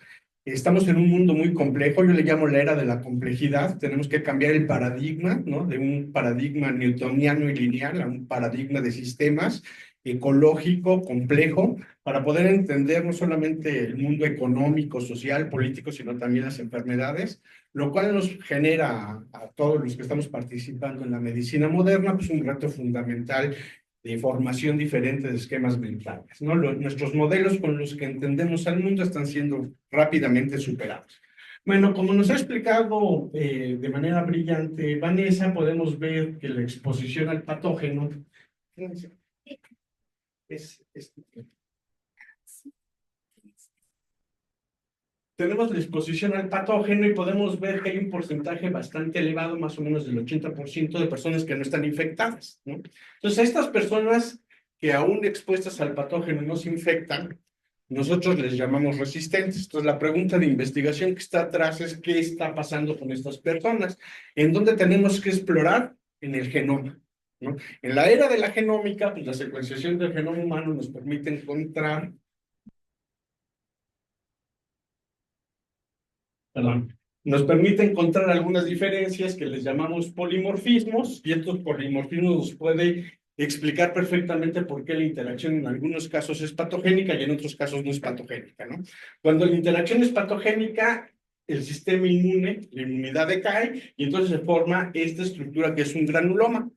Estamos en un mundo muy complejo, yo le llamo la era de la complejidad. Tenemos que cambiar el paradigma, ¿no? De un paradigma newtoniano y lineal a un paradigma de sistemas ecológico, complejo, para poder entender no solamente el mundo económico, social, político, sino también las enfermedades, lo cual nos genera a todos los que estamos participando en la medicina moderna, pues un reto fundamental de formación diferente de esquemas mentales, ¿no? Nuestros modelos con los que entendemos al mundo están siendo rápidamente superados. Bueno, como nos ha explicado de manera brillante Vanessa, podemos ver que la exposición al patógeno es tenemos la exposición al patógeno y podemos ver que hay un porcentaje bastante elevado, más o menos del 80% de personas que no están infectadas, ¿no? Entonces, a estas personas que aún expuestas al patógeno no se infectan, nosotros les llamamos resistentes. Entonces, la pregunta de investigación que está atrás es ¿qué está pasando con estas personas? ¿En dónde tenemos que explorar? En el genoma, ¿no? En la era de la genómica, pues la secuenciación del genoma humano nos permite encontrar perdón, nos permite encontrar algunas diferencias que les llamamos polimorfismos, y estos polimorfismos nos puede explicar perfectamente por qué la interacción en algunos casos es patogénica y en otros casos no es patogénica, ¿no? Cuando la interacción es patogénica, el sistema inmune, la inmunidad decae, y entonces se forma esta estructura que es un granuloma.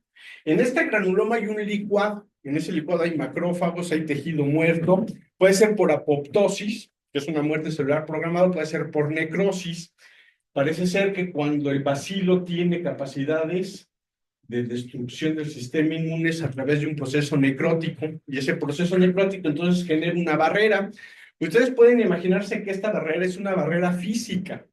En este granuloma hay un licuado, en ese licuado hay macrófagos, hay tejido muerto, puede ser por apoptosis, que es una muerte celular programada, puede ser por necrosis. Parece ser que cuando el bacilo tiene capacidades de destrucción del sistema inmune es a través de un proceso necrótico, y ese proceso necrótico entonces genera una barrera. Ustedes pueden imaginarse que esta barrera es una barrera física,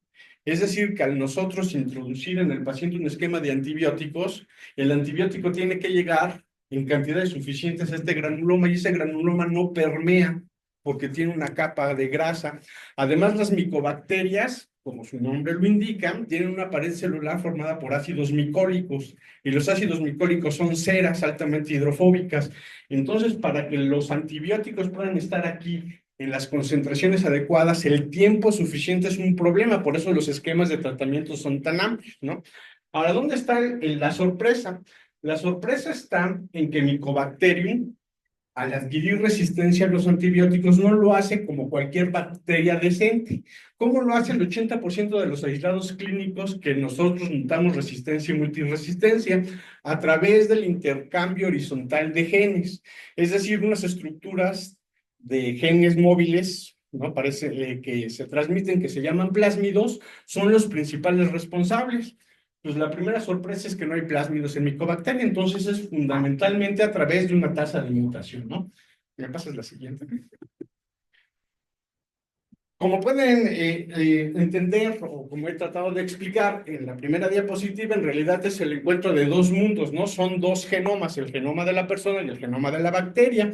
es decir, que al nosotros introducir en el paciente un esquema de antibióticos, el antibiótico tiene que llegar en cantidades suficientes a este granuloma, y ese granuloma no permea porque tiene una capa de grasa. Además, las micobacterias, como su nombre lo indica, tienen una pared celular formada por ácidos micólicos, y los ácidos micólicos son ceras altamente hidrofóbicas. Entonces, para que los antibióticos puedan estar aquí en las concentraciones adecuadas, el tiempo suficiente es un problema, por eso los esquemas de tratamiento son tan amplios, ¿no? Ahora, ¿dónde está la sorpresa? La sorpresa está en que Mycobacterium, al adquirir resistencia a los antibióticos, no lo hace como cualquier bacteria decente. ¿Cómo lo hace el 80% de los aislados clínicos que nosotros notamos resistencia y multiresistencia? A través del intercambio horizontal de genes, es decir, unas estructuras de genes móviles, ¿no? Parece que se transmiten, que se llaman plásmidos, son los principales responsables. Pues la primera sorpresa es que no hay plásmidos en Mycobacteria, entonces es fundamentalmente a través de una tasa de mutación, ¿no? ¿Me pasas la siguiente? Como pueden entender, o como he tratado de explicar en la primera diapositiva, en realidad es el encuentro de dos mundos, ¿no? Son dos genomas, el genoma de la persona y el genoma de la bacteria.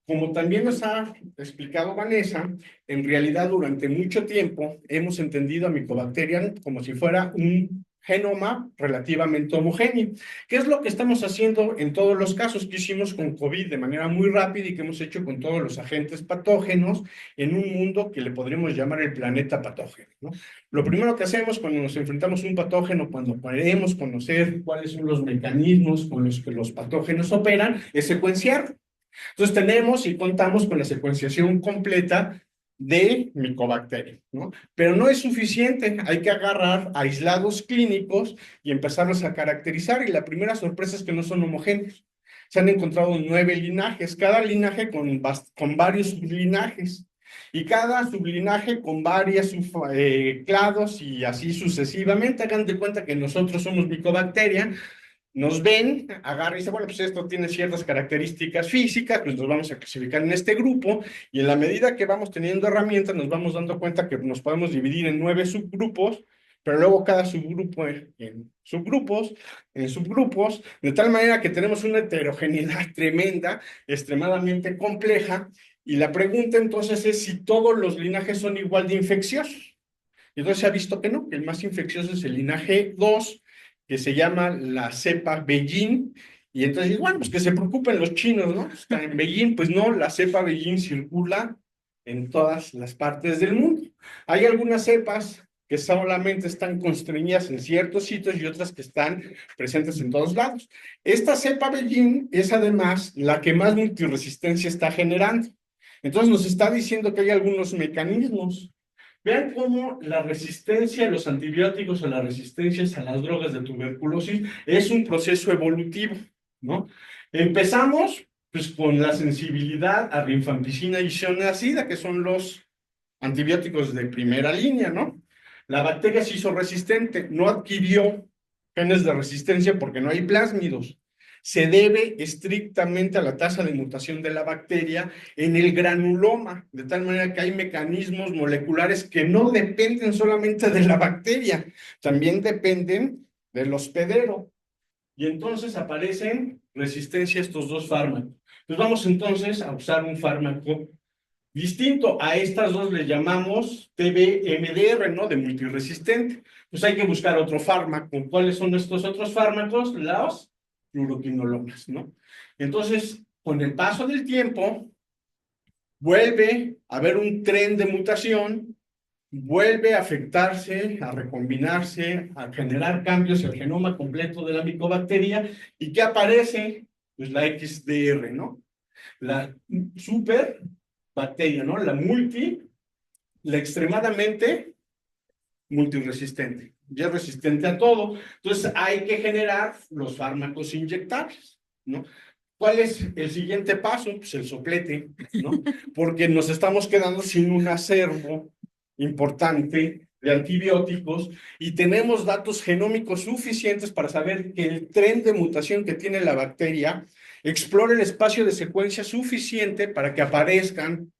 Como también nos ha explicado Vanessa, en realidad durante mucho tiempo hemos entendido a Mycobacterium como si fuera un genoma relativamente homogéneo. ¿Qué es lo que estamos haciendo en todos los casos que hicimos con COVID de manera muy rápida y que hemos hecho con todos los agentes patógenos en un mundo que le podríamos llamar el planeta patógeno, ¿no? Lo primero que hacemos cuando nos enfrentamos a un patógeno, cuando queremos conocer cuáles son los mecanismos con los que los patógenos operan, es secuenciar. Entonces tenemos y contamos con la secuenciación completa de Mycobacterium, ¿no? Pero no es suficiente, hay que agarrar aislados clínicos y empezarlos a caracterizar, y la primera sorpresa es que no son homogéneos. Se han encontrado 9 linajes, cada linaje con varios sublinajes, y cada sublinaje con varios clados y así sucesivamente. Hagan de cuenta que nosotros somos Mycobacteria, nos ven, agarran y dicen, bueno, pues esto tiene ciertas características físicas, pues nos vamos a clasificar en este grupo, y en la medida que vamos teniendo herramientas, nos vamos dando cuenta que nos podemos dividir en 9 subgrupos, pero luego cada subgrupo en subgrupos, de tal manera que tenemos una heterogeneidad tremenda, extremadamente compleja, Y la pregunta entonces es si todos los linajes son igual de infecciosos. Y entonces se ha visto que no, que el más infeccioso es el linaje 2, que se llama la cepa Beijing. Y entonces, bueno, pues que se preocupen los chinos, ¿no? Está en Beijing, pues no, la cepa Beijing circula en todas las partes del mundo. Hay algunas cepas que solamente están constreñidas en ciertos sitios y otras que están presentes en todos lados. Esta cepa Beijing es además la que más multiresistencia está generando. Entonces nos está diciendo que hay algunos mecanismos. Vean cómo la resistencia a los antibióticos o las resistencias a las drogas de tuberculosis es un proceso evolutivo, ¿no? Empezamos pues con la sensibilidad a rifampicina y isoniazida, que son los antibióticos de primera línea, ¿no? La bacteria se hizo resistente, no adquirió genes de resistencia porque no hay plásmidos. Se debe estrictamente a la tasa de mutación de la bacteria en el granuloma, de tal manera que hay mecanismos moleculares que no dependen solamente de la bacteria, también dependen del hospedero. Y entonces aparecen resistencia a estos dos fármacos. Pues vamos entonces a usar un fármaco distinto. A estas dos le llamamos TBMDR, ¿no? De multiresistente. Pues hay que buscar otro fármaco. ¿Cuáles son estos otros fármacos? Los fluoroquinolonas, ¿no? Entonces, con el paso del tiempo, vuelve a haber un tren de mutación, vuelve a afectarse, a recombinarse, a generar cambios en el genoma completo de la micobacteria. ¿Y qué aparece? Pues la XDR, ¿no? La super bacteria, ¿no? La extremadamente multiresistente. Ya es resistente a todo. Entonces hay que generar los fármacos inyectables, ¿no? ¿Cuál es el siguiente paso? Pues el soplete, ¿no? Porque nos estamos quedando sin un acervo importante de antibióticos y tenemos datos genómicos suficientes para saber que el tren de mutación que tiene la bacteria explora el espacio de secuencia suficiente para que aparezcan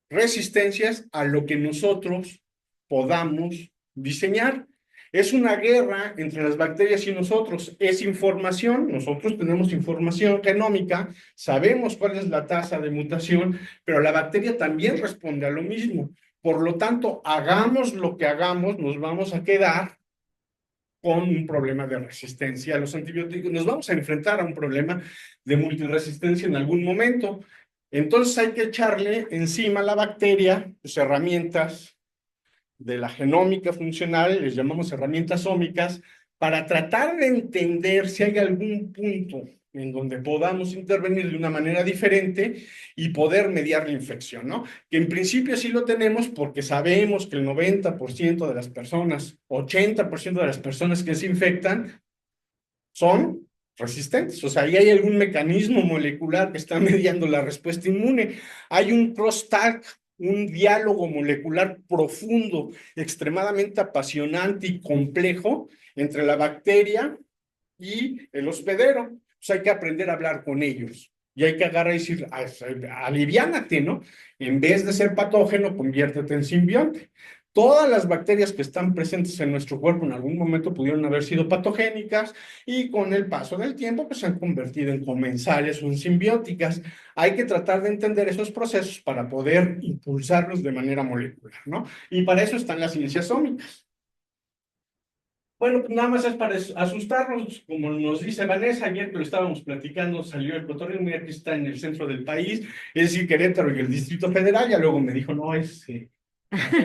resistencias a lo que nosotros podamos diseñar. Es una guerra entre las bacterias y nosotros. Es información, nosotros tenemos información genómica, sabemos cuál es la tasa de mutación, pero la bacteria también responde a lo mismo. Por lo tanto, hagamos lo que hagamos, nos vamos a quedar con un problema de resistencia a los antibióticos. Nos vamos a enfrentar a un problema de multiresistencia en algún momento. Entonces hay que echarle encima a la bacteria pues, herramientas de la genómica funcional, les llamamos herramientas ómicas, para tratar de entender si hay algún punto en donde podamos intervenir de una manera diferente y poder mediar la infección, ¿no? Que en principio sí lo tenemos porque sabemos que el 90% de las personas, 80% de las personas que se infectan son resistentes. O sea, ahí hay algún mecanismo molecular que está mediando la respuesta inmune. Hay un crosstalk, un diálogo molecular profundo, extremadamente apasionante y complejo entre la bacteria y el hospedero. Pues hay que aprender a hablar con ellos. Y hay que agarrar y decir, aliviánate, ¿no? En vez de ser patógeno, conviértete en simbionte. Todas las bacterias que están presentes en nuestro cuerpo en algún momento pudieron haber sido patogénicas y con el paso del tiempo pues se han convertido en comensales o en simbióticas. Hay que tratar de entender esos procesos para poder impulsarlos de manera molecular, ¿no? Y para eso están las ciencias ómicas. Bueno, pues nada más es para asustarnos, como nos dice Vanessa, ayer que lo estábamos platicando, salió el cotorreo, mira que está en el centro del país, es decir, Querétaro y el Distrito Federal, ya luego me dijo, no, es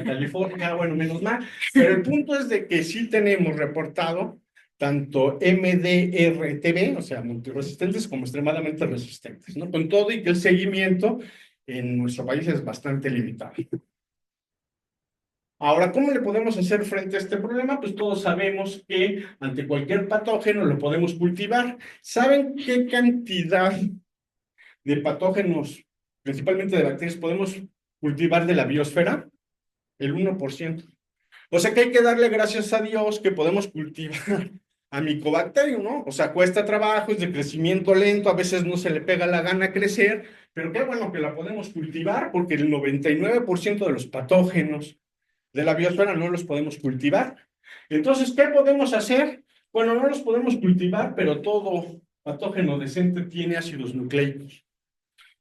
California, bueno, menos mal, pero el punto es de que sí tenemos reportado tanto MDR-TB, o sea, multiresistentes, como extremadamente resistentes, ¿no? Con todo y que el seguimiento en nuestro país es bastante limitado. Ahora, ¿cómo le podemos hacer frente a este problema? Pues todos sabemos que ante cualquier patógeno lo podemos cultivar. ¿Saben qué cantidad de patógenos, principalmente de bacterias, podemos cultivar de la biosfera? El 1%. O sea que hay que darle gracias a Dios que podemos cultivar a Mycobacterium, ¿no? O sea, cuesta trabajo, es de crecimiento lento, a veces no se le pega la gana crecer, pero qué bueno que la podemos cultivar porque el 99% de los patógenos de la biosfera no los podemos cultivar. Entonces, ¿qué podemos hacer? Bueno, no los podemos cultivar, pero todo patógeno decente tiene ácidos nucleicos.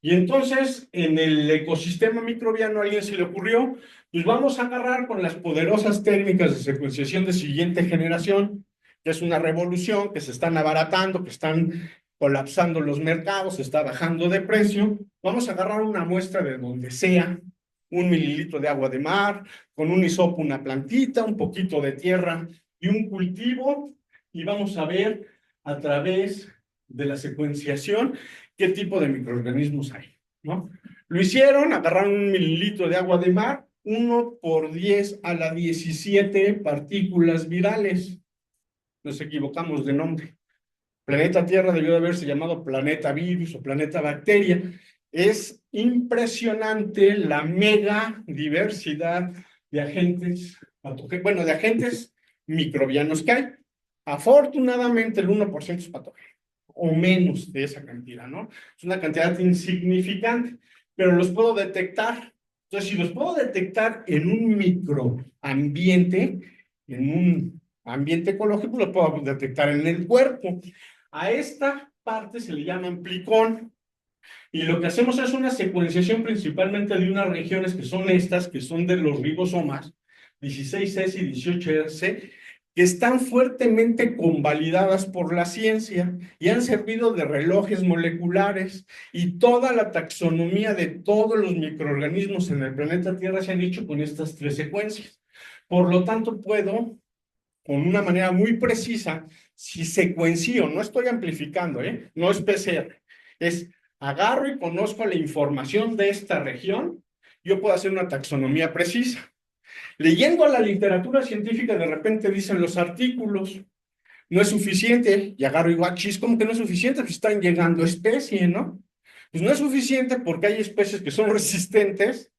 Y entonces, en el ecosistema microbiano, a alguien se le ocurrió, pues vamos a agarrar con las poderosas técnicas de secuenciación de siguiente generación, que es una revolución, que se están abaratando, que están colapsando los mercados, se está bajando de precio. Vamos a agarrar una muestra de donde sea, 1 mililitro de agua de mar, con un hisopo, una plantita, un poquito de tierra y un cultivo, y vamos a ver a través de la secuenciación qué tipo de microorganismos hay, ¿no? Lo hicieron, agarraron 1 mililitro de agua de mar, 1 por 10 a la 17 partículas virales. Nos equivocamos de nombre. Planeta Tierra debió de haberse llamado planeta virus o planeta bacteria. Es impresionante la mega diversidad de agentes, bueno, de agentes microbianos que hay. Afortunadamente el 1% es patógeno, o menos de esa cantidad, ¿no? Es una cantidad insignificante, pero los puedo detectar. Entonces, si los puedo detectar en un microambiente, en un ambiente ecológico, los puedo detectar en el cuerpo. A esta parte se le llama amplicón, y lo que hacemos es una secuenciación principalmente de unas regiones que son estas, que son de los ribosomas, 16S y 18S, que están fuertemente convalidadas por la ciencia y han servido de relojes moleculares, y toda la taxonomía de todos los microorganismos en el planeta Tierra se han hecho con estas 3 secuencias. Por lo tanto, puedo, con una manera muy precisa, si secuencio, no estoy amplificando, no es PCR, es agarro y conozco la información de esta región, yo puedo hacer una taxonomía precisa. Leyendo a la literatura científica, de repente dicen los artículos, no es suficiente, y agarro y digo, chis, ¿cómo que no es suficiente? Pues están llegando especies, ¿no? Pues no es suficiente porque hay especies que son resistentes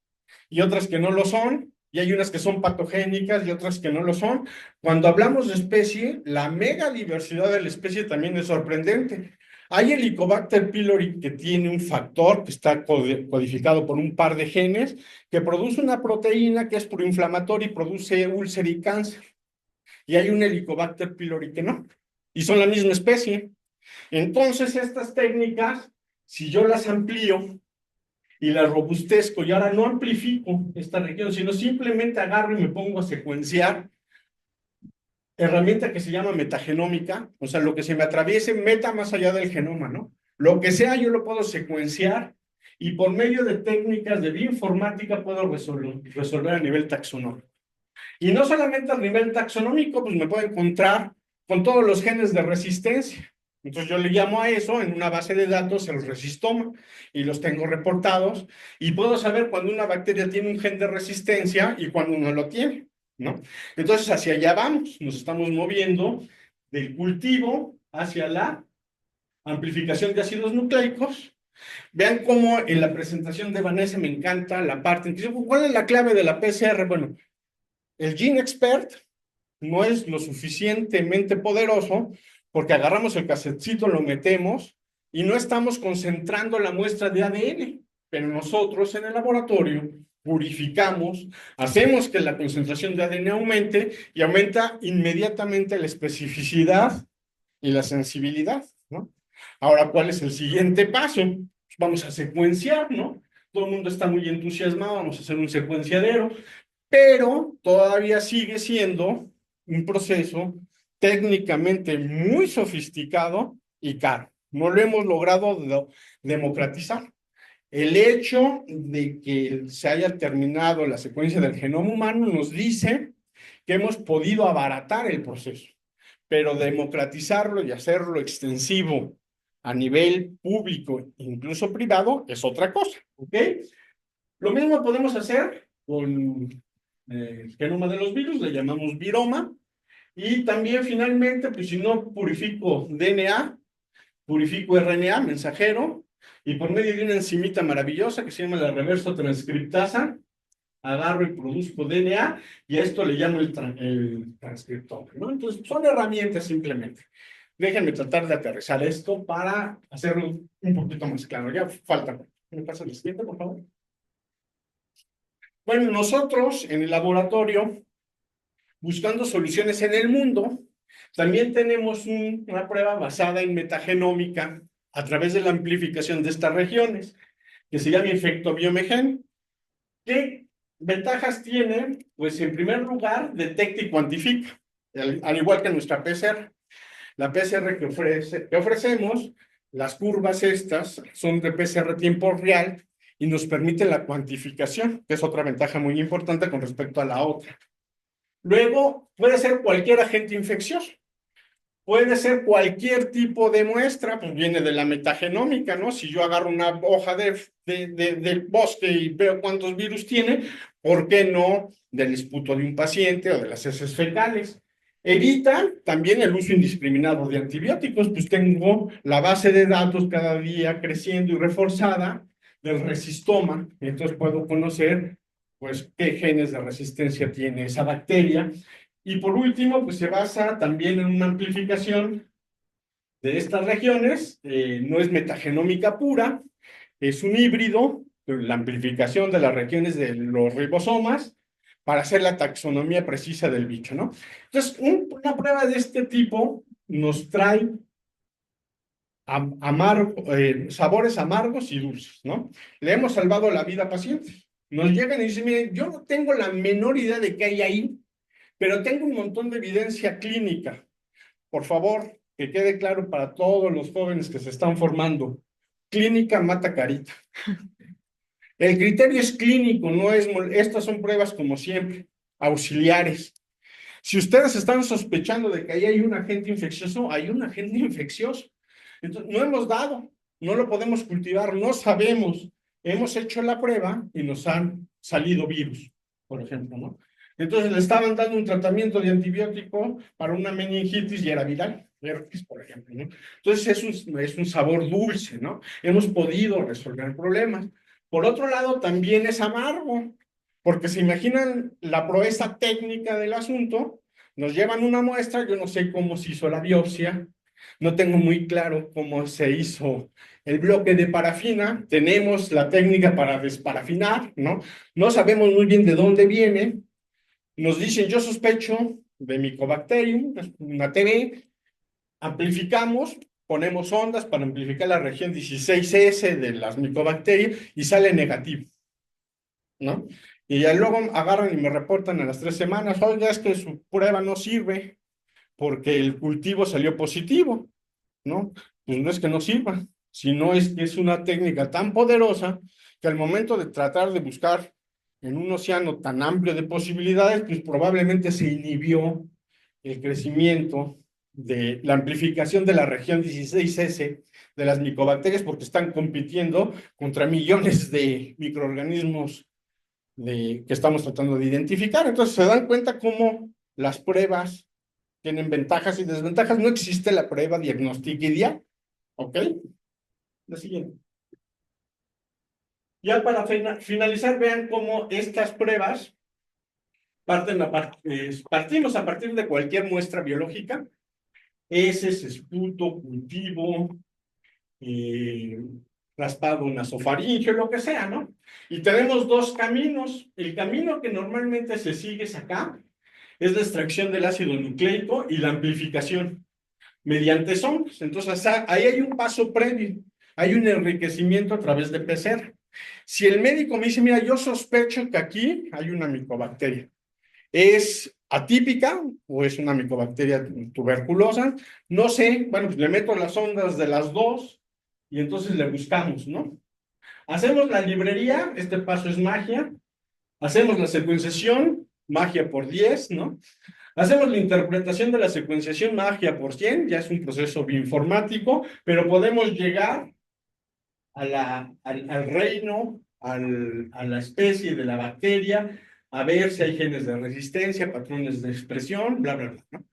y otras que no lo son, y hay unas que son patogénicas y otras que no lo son. Cuando hablamos de especie, la mega diversidad de la especie también es sorprendente. Hay Helicobacter pylori, que tiene un factor que está codificado por un par de genes, que produce una proteína que es proinflamatoria y produce úlcera y cáncer. Y hay un Helicobacter pylori que no, y son la misma especie. Entonces, estas técnicas, si yo las amplío y las robustezco, y ahora no amplifico esta región, sino simplemente agarro y me pongo a secuenciar, herramienta que se llama metagenómica, o sea, lo que se me atraviese meta más allá del genoma, ¿no? Lo que sea, yo lo puedo secuenciar, y por medio de técnicas de bioinformática puedo resolver a nivel taxonómico. Y no solamente a nivel taxonómico, pues me puedo encontrar con todos los genes de resistencia. Entonces yo le llamo a eso en una base de datos el resistoma, y los tengo reportados, y puedo saber cuando una bacteria tiene un gen de resistencia y cuando no lo tiene, ¿no? Entonces hacia allá vamos, nos estamos moviendo del cultivo hacia la amplificación de ácidos nucleicos. Vean cómo en la presentación de Vanessa me encanta la parte, ¿cuál es la clave de la PCR? Bueno, el GeneXpert no es lo suficientemente poderoso porque agarramos el casetcito, lo metemos y no estamos concentrando la muestra de ADN, pero nosotros en el laboratorio purificamos, hacemos que la concentración de ADN aumente, y aumenta inmediatamente la especificidad y la sensibilidad, ¿no? Ahora, ¿cuál es el siguiente paso? Vamos a secuenciar, ¿no? Todo el mundo está muy entusiasmado, vamos a hacer un secuenciadero, pero todavía sigue siendo un proceso técnicamente muy sofisticado y caro. No lo hemos logrado democratizar. El hecho de que se haya terminado la secuencia del genoma humano nos dice que hemos podido abaratar el proceso, pero democratizarlo y hacerlo extensivo a nivel público, incluso privado, es otra cosa, ¿ok? Lo mismo podemos hacer con el genoma de los virus, le llamamos viroma, y también finalmente, pues si no purifico DNA, purifico RNA mensajero, y por medio de una enzimita maravillosa que se llama la reverso transcriptasa, agarro y produzco DNA, y a esto le llamo el transcriptoma, ¿no? Entonces, son herramientas simplemente. Déjenme tratar de aterrizar esto para hacerlo un poquito más claro. Ya falta. ¿Me pasa el siguiente, por favor? Bueno, nosotros en el laboratorio, buscando soluciones en el mundo, también tenemos una prueba basada en metagenómica a través de la amplificación de estas regiones. que se llama efecto Biomegen. ¿Qué ventajas tiene? Pues en primer lugar, detecta y cuantifica, al igual que nuestra PCR. La PCR que ofrecemos, las curvas estas son de PCR tiempo real y nos permite la cuantificación, que es otra ventaja muy importante con respecto a la otra. Luego, puede ser cualquier agente infeccioso. Puede ser cualquier tipo de muestra, pues viene de la metagenómica, ¿no? Si yo agarro una hoja del bosque y veo cuántos virus tiene, ¿por qué no del esputo de un paciente o de las heces fecales? Evita también el uso indiscriminado de antibióticos, pues tengo la base de datos cada día creciendo y reforzada del resistoma, entonces puedo conocer, pues, qué genes de resistencia tiene esa bacteria. Y por último, pues se basa también en una amplificación de estas regiones, no es metagenómica pura, es un híbrido, la amplificación de las regiones de los ribosomas para hacer la taxonomía precisa del bicho, ¿no? Entonces, una prueba de este tipo nos trae sabores amargos y dulces, ¿no? Le hemos salvado la vida a pacientes. Nos llegan y dicen, miren, yo no tengo la menor idea de qué hay ahí, pero tengo un montón de evidencia clínica. Por favor, que quede claro para todos los jóvenes que se están formando. Clínica mata carita. El criterio es clínico, no es... Estas son pruebas como siempre, auxiliares. Si ustedes están sospechando de que ahí hay un agente infeccioso, hay un agente infeccioso. Entonces, no hemos dado, no lo podemos cultivar, no sabemos. Hemos hecho la prueba y nos han salido virus, por ejemplo, ¿no? Entonces le estaban dando un tratamiento de antibiótico para una meningitis y era viral, herpes, por ejemplo, ¿no? Entonces es un sabor dulce, ¿no? Hemos podido resolver problemas. Por otro lado, también es amargo, porque se imaginan la proeza técnica del asunto, nos llevan una muestra, yo no sé cómo se hizo la biopsia, no tengo muy claro cómo se hizo el bloque de parafina, tenemos la técnica para desparafinar, ¿no? No sabemos muy bien de dónde viene, nos dicen, yo sospecho de Mycobacterium, una TB, amplificamos, ponemos ondas para amplificar la región 16S de las micobacterias y sale negativo, ¿no? Y ya luego agarran y me reportan a las 3 semanas, oiga, es que su prueba no sirve porque el cultivo salió positivo, ¿no? Pues no es que no sirva, sino es que es una técnica tan poderosa que al momento de tratar de buscar en un océano tan amplio de posibilidades, pues probablemente se inhibió el crecimiento de la amplificación de la región 16S de las micobacterias porque están compitiendo contra millones de microorganismos que estamos tratando de identificar. Entonces se dan cuenta cómo las pruebas tienen ventajas y desventajas. No existe la prueba diagnóstica ideal. ¿Ok? La siguiente. Ya para finalizar, vean cómo estas pruebas partimos a partir de cualquier muestra biológica, heces, esputo, cultivo, raspado nasofaringeo, lo que sea, ¿no? Y tenemos dos caminos. El camino que normalmente se sigue es acá, es la extracción del ácido nucleico y la amplificación mediante sondas. Entonces, ahí hay un paso previo, hay un enriquecimiento a través de PCR. Si el médico me dice, mira, yo sospecho que aquí hay una micobacteria, ¿es atípica o es una micobacteria tuberculosa? No sé, bueno, pues le meto las ondas de las dos y entonces le buscamos, ¿no? Hacemos la librería, este paso es magia. Hacemos la secuenciación, magia por 10, ¿no? Hacemos la interpretación de la secuenciación, magia por 100, ya es un proceso bioinformático, pero podemos llegar al reino, a la especie de la bacteria, a ver si hay genes de resistencia, patrones de expresión, bla, bla, bla, ¿no?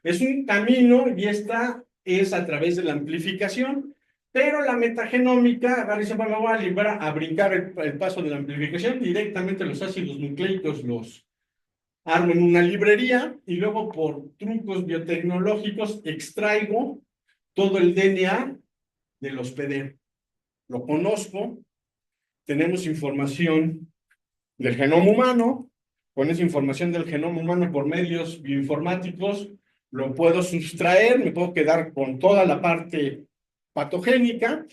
Es un camino y esta es a través de la amplificación, pero la metagenómica, agarra y se va a librar a brincar el paso de la amplificación, directamente los ácidos nucleicos los armo en una librería y luego por trucos biotecnológicos extraigo todo el DNA del hospedero. Lo conozco, tenemos información del genoma humano, con esa información del genoma humano por medios bioinformáticos, lo puedo sustraer, me puedo quedar con toda la parte patogénica,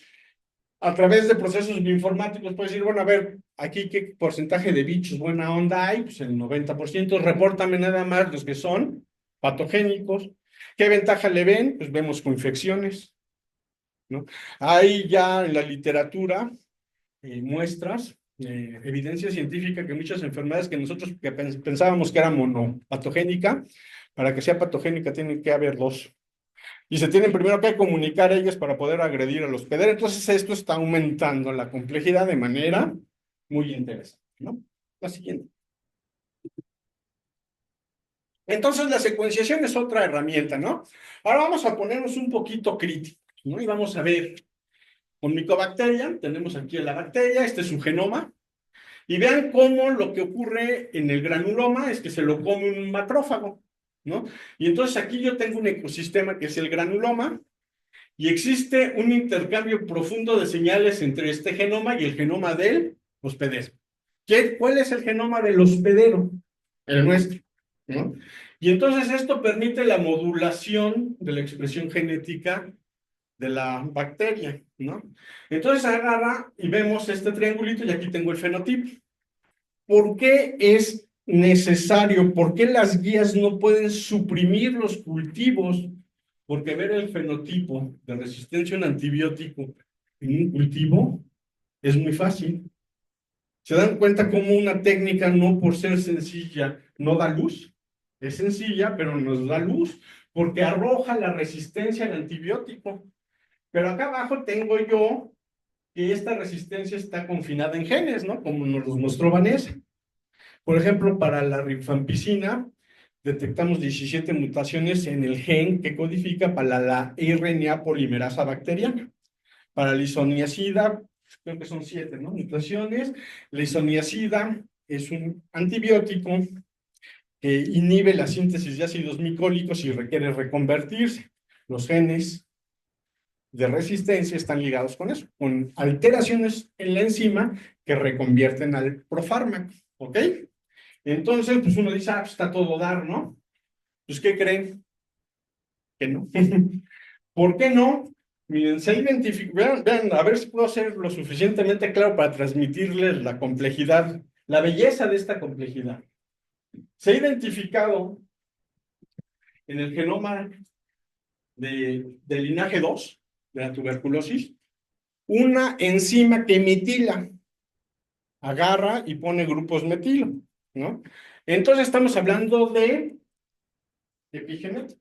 a través de procesos bioinformáticos puedes decir, bueno, a ver, aquí qué porcentaje de bichos buena onda hay, pues el 90%, repórtame nada más los que son patogénicos. ¿Qué ventaja le ven? Pues vemos con infecciones, ¿no? Hay ya en la literatura muestras, evidencia científica que muchas enfermedades que nosotros pensábamos que era monopatogénica, para que sea patogénica tienen que haber dos. Y se tienen primero que comunicar ellas para poder agredir al hospedero. Entonces esto está aumentando la complejidad de manera muy interesante, ¿no? La siguiente. Entonces la secuenciación es otra herramienta, ¿no? Ahora vamos a ponernos un poquito críticos, ¿no? Y vamos a ver, con micobacteria, tenemos aquí a la bacteria, este es su genoma, y vean cómo lo que ocurre en el granuloma es que se lo come un macrófago, ¿no? Y entonces aquí yo tengo un ecosistema que es el granuloma, y existe un intercambio profundo de señales entre este genoma y el genoma del hospedero. ¿Cuál es el genoma del hospedero? El nuestro, ¿no? Y entonces esto permite la modulación de la expresión genética de la bacteria, ¿no? Entonces agarra y vemos este triangulito y aquí tengo el fenotipo. ¿Por qué es necesario? ¿Por qué las guías no pueden suprimir los cultivos? Porque ver el fenotipo de resistencia a un antibiótico en un cultivo es muy fácil. ¿Se dan cuenta cómo una técnica, no por ser sencilla, no da luz? Es sencilla, pero nos da luz porque arroja la resistencia al antibiótico. Pero acá abajo tengo yo que esta resistencia está confinada en genes, ¿no? Como nos los mostró Vanessa. Por ejemplo, para la rifampicina, detectamos 17 mutaciones en el gen que codifica para la RNA polimerasa bacteriana. Para la isoniazida, creo que son 7, ¿no? Mutaciones. La isoniazida es un antibiótico que inhibe la síntesis de ácidos micólicos y requiere reconvertirse. Los genes de resistencia están ligados con eso, con alteraciones en la enzima que reconvierten al profármaco, ¿ok? Entonces, pues uno dice, pues está todo dar, ¿no? Pues, ¿qué creen? Que no. ¿Por qué no? Miren, se identificó, vean, a ver si puedo ser lo suficientemente claro para transmitirles la complejidad, la belleza de esta complejidad. Se ha identificado en el genoma del linaje 2 de la tuberculosis una enzima que metila, agarra y pone grupos metilo, ¿no? Entonces estamos hablando de epigenética,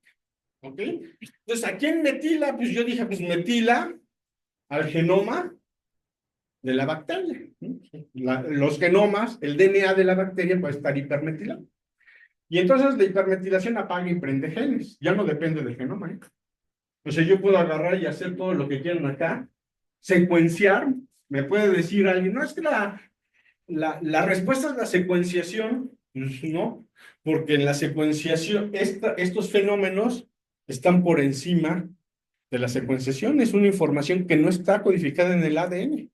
¿ok? Entonces, ¿a quién metila? Pues yo dije, pues metila al genoma de la bacteria, ¿no? Los genomas, el DNA de la bacteria puede estar hipermetilado. Y entonces la hipermetilación apaga y prende genes, ya no depende del genoma, ¿eh? O sea, yo puedo agarrar y hacer todo lo que quieran acá, secuenciar, me puede decir alguien, no, es que la respuesta es la secuenciación, pues no, porque en la secuenciación, estos fenómenos están por encima de la secuenciación, es una información que no está codificada en el ADN,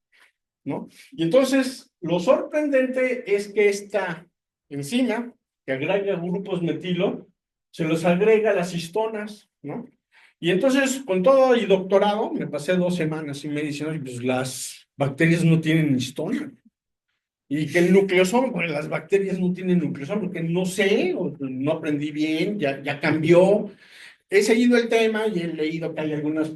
¿no? Y entonces, lo sorprendente es que esta enzima, que agrega grupos metilo, se los agrega a las histonas, ¿no? Y entonces, con todo y doctorado, me pasé 2 semanas y me dicen, oye, pues las bacterias no tienen histona. Y que el nucleosoma, bueno, las bacterias no tienen nucleosoma, porque no sé, o no aprendí bien, ya cambió. He seguido el tema y he leído que hay algunas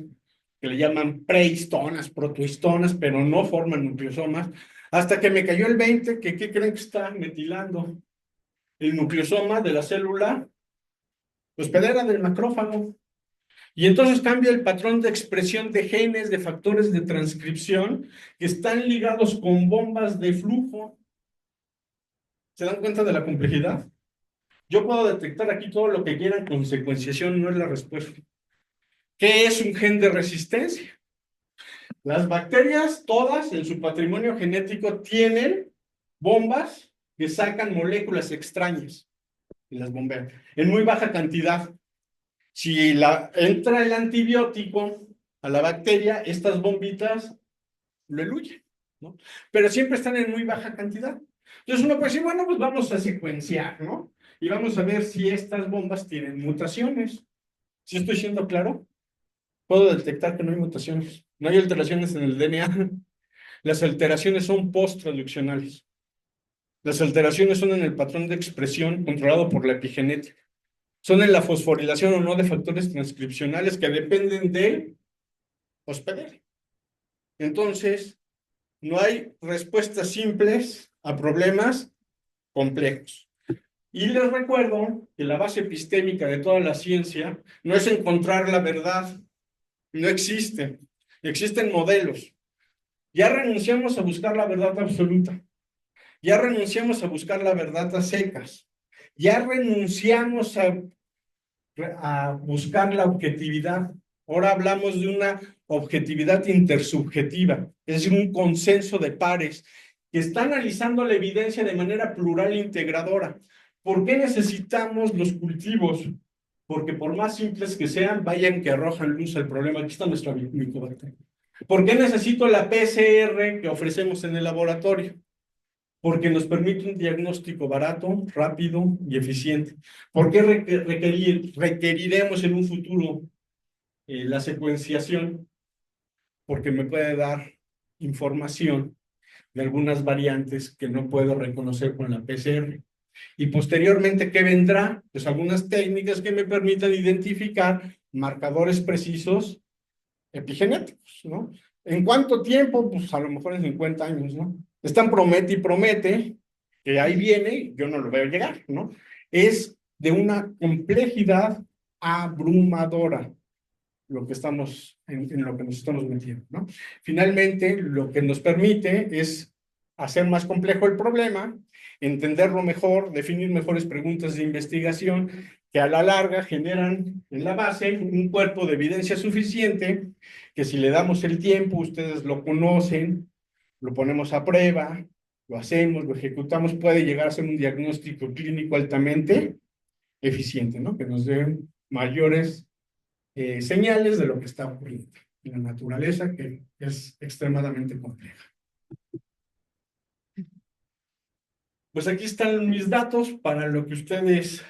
que le llaman prehistonas, protohistonas, pero no forman nucleosomas. Hasta que me cayó el 20, que ¿qué creen que está metilando? El nucleosoma de la célula hospedera del macrófago. Y entonces cambia el patrón de expresión de genes, de factores de transcripción que están ligados con bombas de flujo. ¿Se dan cuenta de la complejidad? Yo puedo detectar aquí todo lo que quieran con secuenciación, no es la respuesta. ¿Qué es un gen de resistencia? Las bacterias, todas en su patrimonio genético, tienen bombas que sacan moléculas extrañas y las bombean en muy baja cantidad. Si entra el antibiótico a la bacteria, estas bombitas lo eluyen, ¿no? Pero siempre están en muy baja cantidad. Entonces uno puede decir, bueno, pues vamos a secuenciar, ¿no? Y vamos a ver si estas bombas tienen mutaciones. ¿Sí estoy siendo claro? Puedo detectar que no hay mutaciones. No hay alteraciones en el DNA. Las alteraciones son post-traduccionales. Las alteraciones son en el patrón de expresión controlado por la epigenética. Son en la fosforilación o no de factores transcripcionales que dependen del hospedero. Entonces, no hay respuestas simples a problemas complejos. Y les recuerdo que la base epistémica de toda la ciencia no es encontrar la verdad. No existe. Existen modelos. Ya renunciamos a buscar la verdad absoluta. Ya renunciamos a buscar la verdad a secas. Ya renunciamos a buscar la objetividad. Ahora hablamos de una objetividad intersubjetiva, es decir, un consenso de pares que está analizando la evidencia de manera plural e integradora. ¿Por qué necesitamos los cultivos? Porque por más simples que sean, vayan que arrojan luz al problema. Aquí está nuestra micobacteria. ¿Por qué necesito la PCR que ofrecemos en el laboratorio? Porque nos permite un diagnóstico barato, rápido y eficiente. ¿Por qué requeriremos en un futuro la secuenciación? Porque me puede dar información de algunas variantes que no puedo reconocer con la PCR. Y posteriormente, ¿qué vendrá? Pues algunas técnicas que me permitan identificar marcadores precisos epigenéticos, ¿no? ¿En cuánto tiempo? Pues a lo mejor en 50 años, ¿no? Están promete y promete, que ahí viene, yo no lo veo llegar, ¿no? Es de una complejidad abrumadora lo que estamos, en lo que nos estamos metiendo, ¿no? Finalmente, lo que nos permite es hacer más complejo el problema, entenderlo mejor, definir mejores preguntas de investigación que a la larga generan en la base un cuerpo de evidencia suficiente que si le damos el tiempo, ustedes lo conocen, lo ponemos a prueba, lo hacemos, lo ejecutamos, puede llegar a ser un diagnóstico clínico altamente eficiente, ¿no? Que nos dé mayores señales de lo que está ocurriendo en la naturaleza, que es extremadamente compleja. Pues aquí están mis datos para lo que ustedes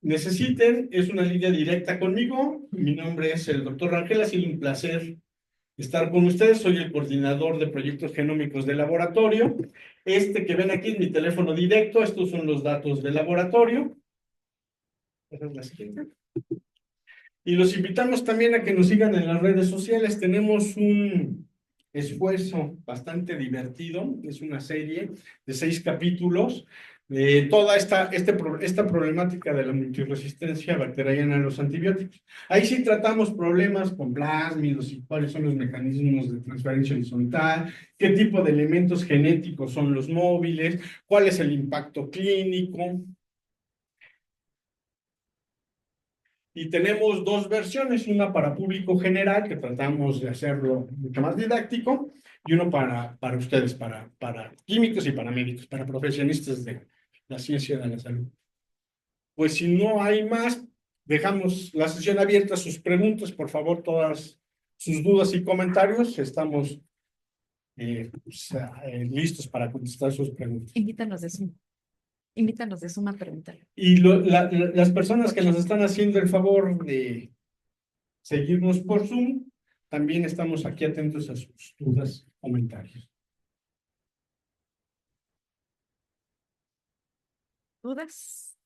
necesiten. Es una línea directa conmigo. Mi nombre es el doctor Rangel. Ha sido un placer estar con ustedes. Soy el coordinador de proyectos genómicos de laboratorio. Este que ven aquí es mi teléfono directo. Estos son los datos del laboratorio. Esa es la siguiente. Y los invitamos también a que nos sigan en las redes sociales. Tenemos un esfuerzo bastante divertido. Es una serie de 6 capítulos de toda esta problemática de la multiresistencia bacteriana a los antibióticos. Ahí sí tratamos problemas con plásmidos y cuáles son los mecanismos de transferencia horizontal, qué tipo de elementos genéticos son los móviles, cuál es el impacto clínico. Y tenemos 2 versiones, una para público general, que tratamos de hacerlo mucho más didáctico, y uno para ustedes, para químicos y para médicos, para profesionistas de la ciencia de la salud. Pues si no hay más, dejamos la sesión abierta. Sus preguntas, por favor, todas sus dudas y comentarios, estamos listos para contestar sus preguntas. Invítanos de Zoom a preguntar. Y las personas que nos están haciendo el favor de seguirnos por Zoom, también estamos aquí atentos a sus dudas, comentarios. ¿Dudas?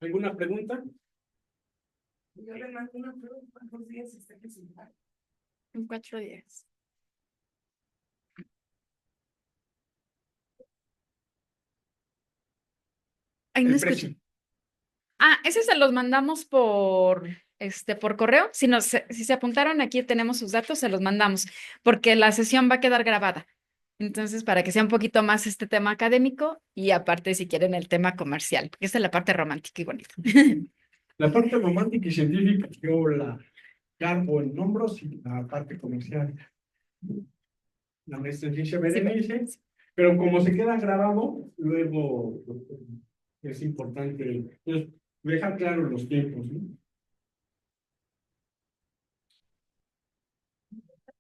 ¿Alguna pregunta? Yo le mando una pregunta, ¿cuántos días está presentado? En 4 días. Ay, no El escucho. precio. Ese se los mandamos por correo. Si se apuntaron aquí, tenemos sus datos, se los mandamos, porque la sesión va a quedar grabada. Entonces, para que sea un poquito más este tema académico y aparte, si quieren, el tema comercial, porque esta es la parte romántica y bonita. La parte romántica y científica yo la cargo en hombros y la parte comercial la maestra en ciencia Berenice, pero como se queda grabado, luego es importante pues, dejar claros los tiempos, ¿no?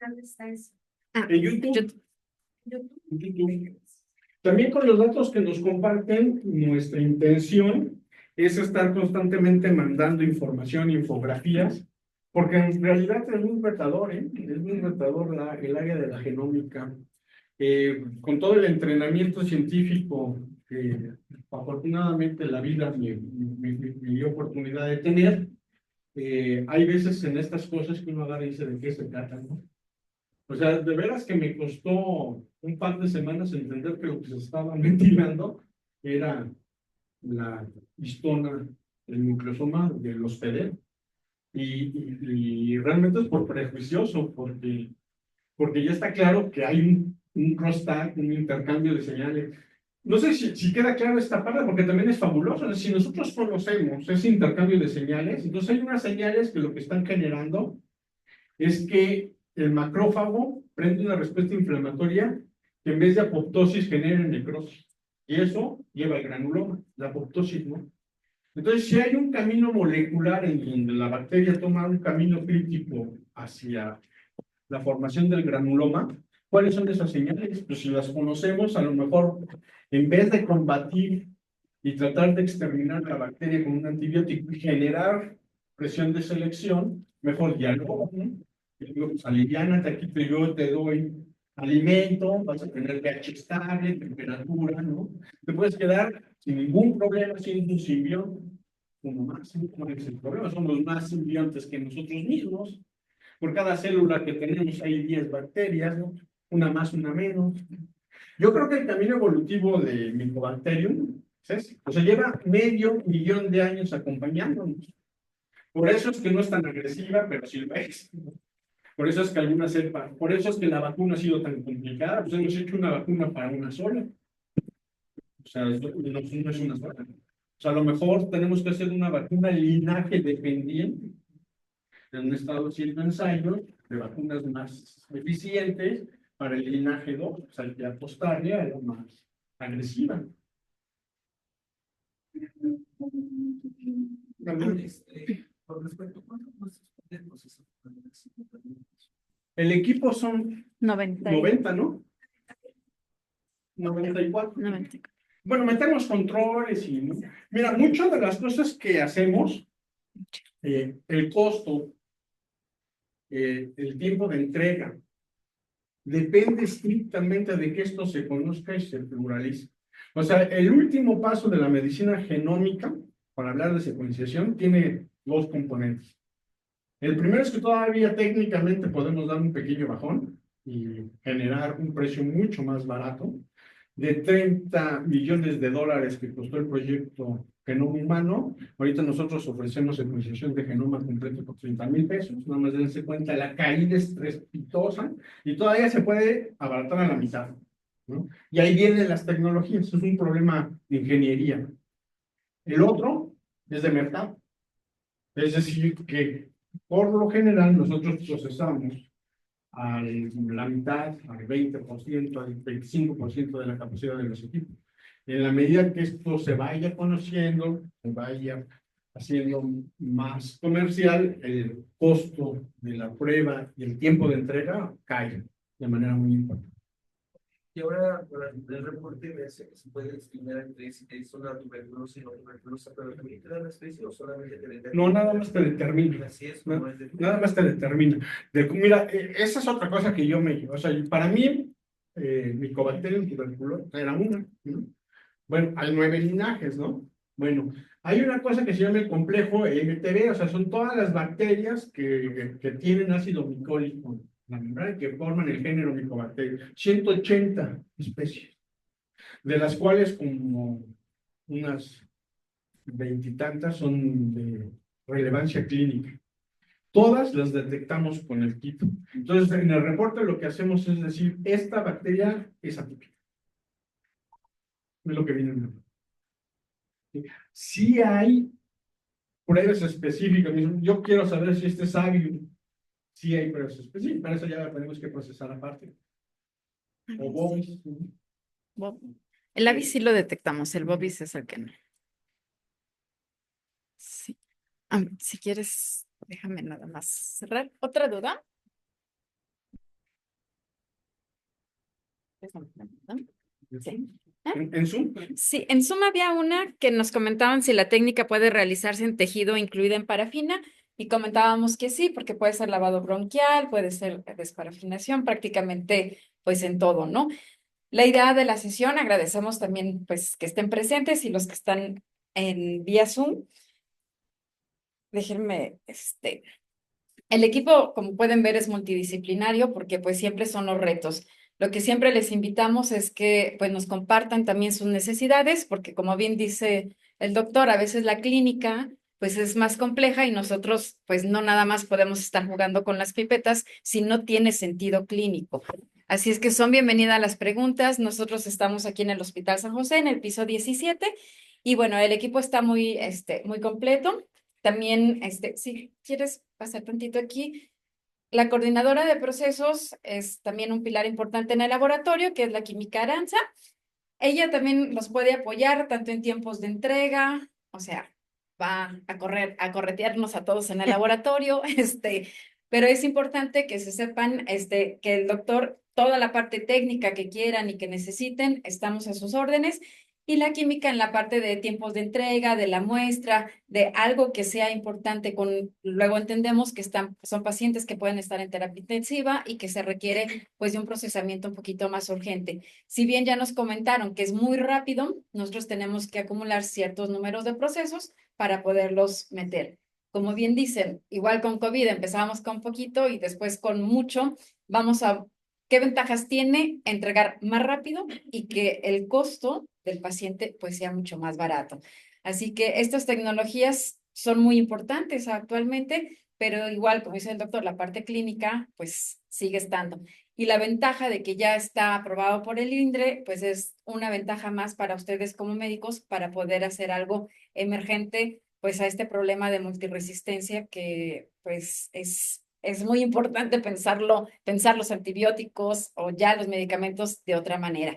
¿Dónde está eso? En YouTube. También con los datos que nos comparten, nuestra intención es estar constantemente mandando información, infografías, Porque en realidad es muy retador, ¿eh? Es muy retador el área de la genómica. Con todo el entrenamiento científico que afortunadamente la vida me dio oportunidad de tener, hay veces en estas cosas que uno agarra y dice de qué se trata, ¿no? O sea, de veras que me costó un par de semanas entender que lo que se estaba ventilando era la histona, el nucleosoma del hospedero. Y realmente es por prejuicioso, porque ya está claro que hay un crosstalk, un intercambio de señales. No sé si queda claro esta parte, porque también es fabuloso. Si nosotros conocemos ese intercambio de señales, entonces hay unas señales que lo que están generando es que el macrófago prende una respuesta inflamatoria que en vez de apoptosis genera necrosis. Y eso lleva al granuloma, la apoptosis, ¿no? Entonces, si hay un camino molecular en donde la bacteria toma un camino crítico hacia la formación del granuloma, ¿cuáles son esas señales? Pues si las conocemos, a lo mejor en vez de combatir y tratar de exterminar la bacteria con un antibiótico y generar presión de selección, mejor diálogo, ¿no? Y digo, pues aliviánate, aquí yo te doy alimento, vas a tener pH estable, temperatura, ¿no? Te puedes quedar sin ningún problema siendo un simbionte, como máximo, ¿cuál es el problema? Somos más simbiontes que nosotros mismos. Por cada célula que tenemos hay 10 bacterias, ¿no? Una más, una menos. Yo creo que el camino evolutivo de Mycobacterium, ¿sí? O sea, lleva 500.000 de años acompañándonos. Por eso es que no es tan agresiva, pero sí lo es. Por eso es que algunas cepas, por eso es que la vacuna ha sido tan complicada. Pues hemos hecho una vacuna para una sola. O sea, no es una sola. O sea, a lo mejor tenemos que hacer una vacuna linaje dependiente. Han estado haciendo ensayos de vacunas más eficientes para el linaje 2, o sea, el que apostarle a la más agresiva. Con respecto a cuántos procesos. El equipo son 90. 90, ¿no? 94. 90. Bueno, metemos controles y, ¿no? Mira, muchas de las cosas que hacemos, el costo, el tiempo de entrega, depende estrictamente de que esto se conozca y se pluralice. O sea, el último paso de la medicina genómica, para hablar de secuenciación, tiene dos componentes. El primero es que todavía técnicamente podemos dar un pequeño bajón y generar un precio mucho más barato. De 30 millones de dólares que costó el proyecto Genoma Humano, ahorita nosotros ofrecemos secuenciación de genoma completo por 30,000 pesos. Nada más dense cuenta, la caída es estrepitosa y todavía se puede abaratar a la mitad, ¿no? Y ahí vienen las tecnologías, es un problema de ingeniería. El otro es de mercado. Es decir, que por lo general nosotros procesamos a la mitad, al 20%, al 25% de la capacidad de los equipos. En la medida que esto se vaya conociendo, se vaya haciendo más comercial, el costo de la prueba y el tiempo de entrega cae de manera muy importante. Y ahora, el reporte me hace que se puede distinguir entre si es una tuberculosis y no tuberculosis, pero también te da la especie o solamente te determina. No, nada más te determina. Así es, No, como es de... nada más te determina. Mira, esa es otra cosa que yo me... O sea, para mí, Mycobacterium tuberculosis era una, ¿no? Bueno, hay 9 linajes, ¿no? Bueno, hay una cosa que se llama el complejo MTB, o sea, son todas las bacterias que tienen ácido micólico en la membrana que forman el género Mycobacterium. 180 especies, de las cuales como unas 20 y tantas son de relevancia clínica. Todas las detectamos con el kit. Entonces, en el reporte lo que hacemos es decir, esta bacteria es atípica. Es lo que viene en el reporte. Sí hay pruebas específicas. Yo quiero saber si este es sabio. Sí hay pruebas específicas. Para eso ya la tenemos que procesar aparte. O Bobis. El ABIS sí lo detectamos, el Bobis es el que no. Sí. Si quieres, déjame nada más cerrar. ¿Otra duda? Sí. ¿En Zoom? Sí, en Zoom había una que nos comentaban si la técnica puede realizarse en tejido incluida en parafina, y comentábamos que sí, porque puede ser lavado bronquial, puede ser desparafinación, prácticamente pues en todo, ¿no? La idea de la sesión, agradecemos también pues que estén presentes y los que están en vía Zoom. Déjenme, el equipo, como pueden ver, es multidisciplinario porque pues siempre son los retos. Lo que siempre les invitamos es que pues nos compartan también sus necesidades, porque como bien dice el doctor, a veces la clínica pues es más compleja y nosotros pues no nada más podemos estar jugando con las pipetas si no tiene sentido clínico. Así es que son bienvenidas las preguntas. Nosotros estamos aquí en el Hospital San José, en el piso 17, y bueno, el equipo está muy completo. También, si quieres pasar tantito aquí, la coordinadora de procesos es también un pilar importante en el laboratorio, que es la química Aranza. Ella también nos puede apoyar tanto en tiempos de entrega, o sea, va a corretearnos a todos en el laboratorio, pero es importante que se sepan, que el doctor, toda la parte técnica que quieran y que necesiten, estamos a sus órdenes. Y la química en la parte de tiempos de entrega, de la muestra, de algo que sea importante. Luego entendemos que son pacientes que pueden estar en terapia intensiva y que se requiere pues de un procesamiento un poquito más urgente. Si bien ya nos comentaron que es muy rápido, nosotros tenemos que acumular ciertos números de procesos para poderlos meter. Como bien dicen, igual con COVID empezamos con poquito y después con mucho. ¿Qué ventajas tiene entregar más rápido y que el costo del paciente pues sea mucho más barato? Así que estas tecnologías son muy importantes actualmente, pero igual, como dice el doctor, la parte clínica pues sigue estando. Y la ventaja de que ya está aprobado por el INDRE, pues es una ventaja más para ustedes como médicos para poder hacer algo emergente, pues a este problema de multiresistencia que pues es muy importante pensar los antibióticos o ya los medicamentos de otra manera.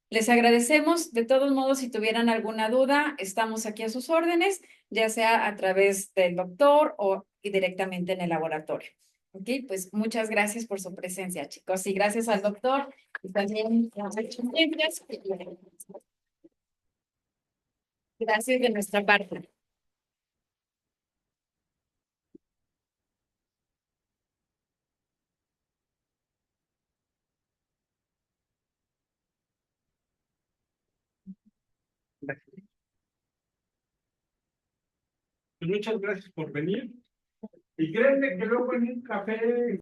Les agradecemos. De todos modos, si tuvieran alguna duda, estamos aquí a sus órdenes, ya sea a través del doctor o directamente en el laboratorio. Ok, pues muchas gracias por su presencia, chicos, y gracias al doctor y también gracias de nuestra parte. Pues muchas gracias por venir. Y créanme que luego en un café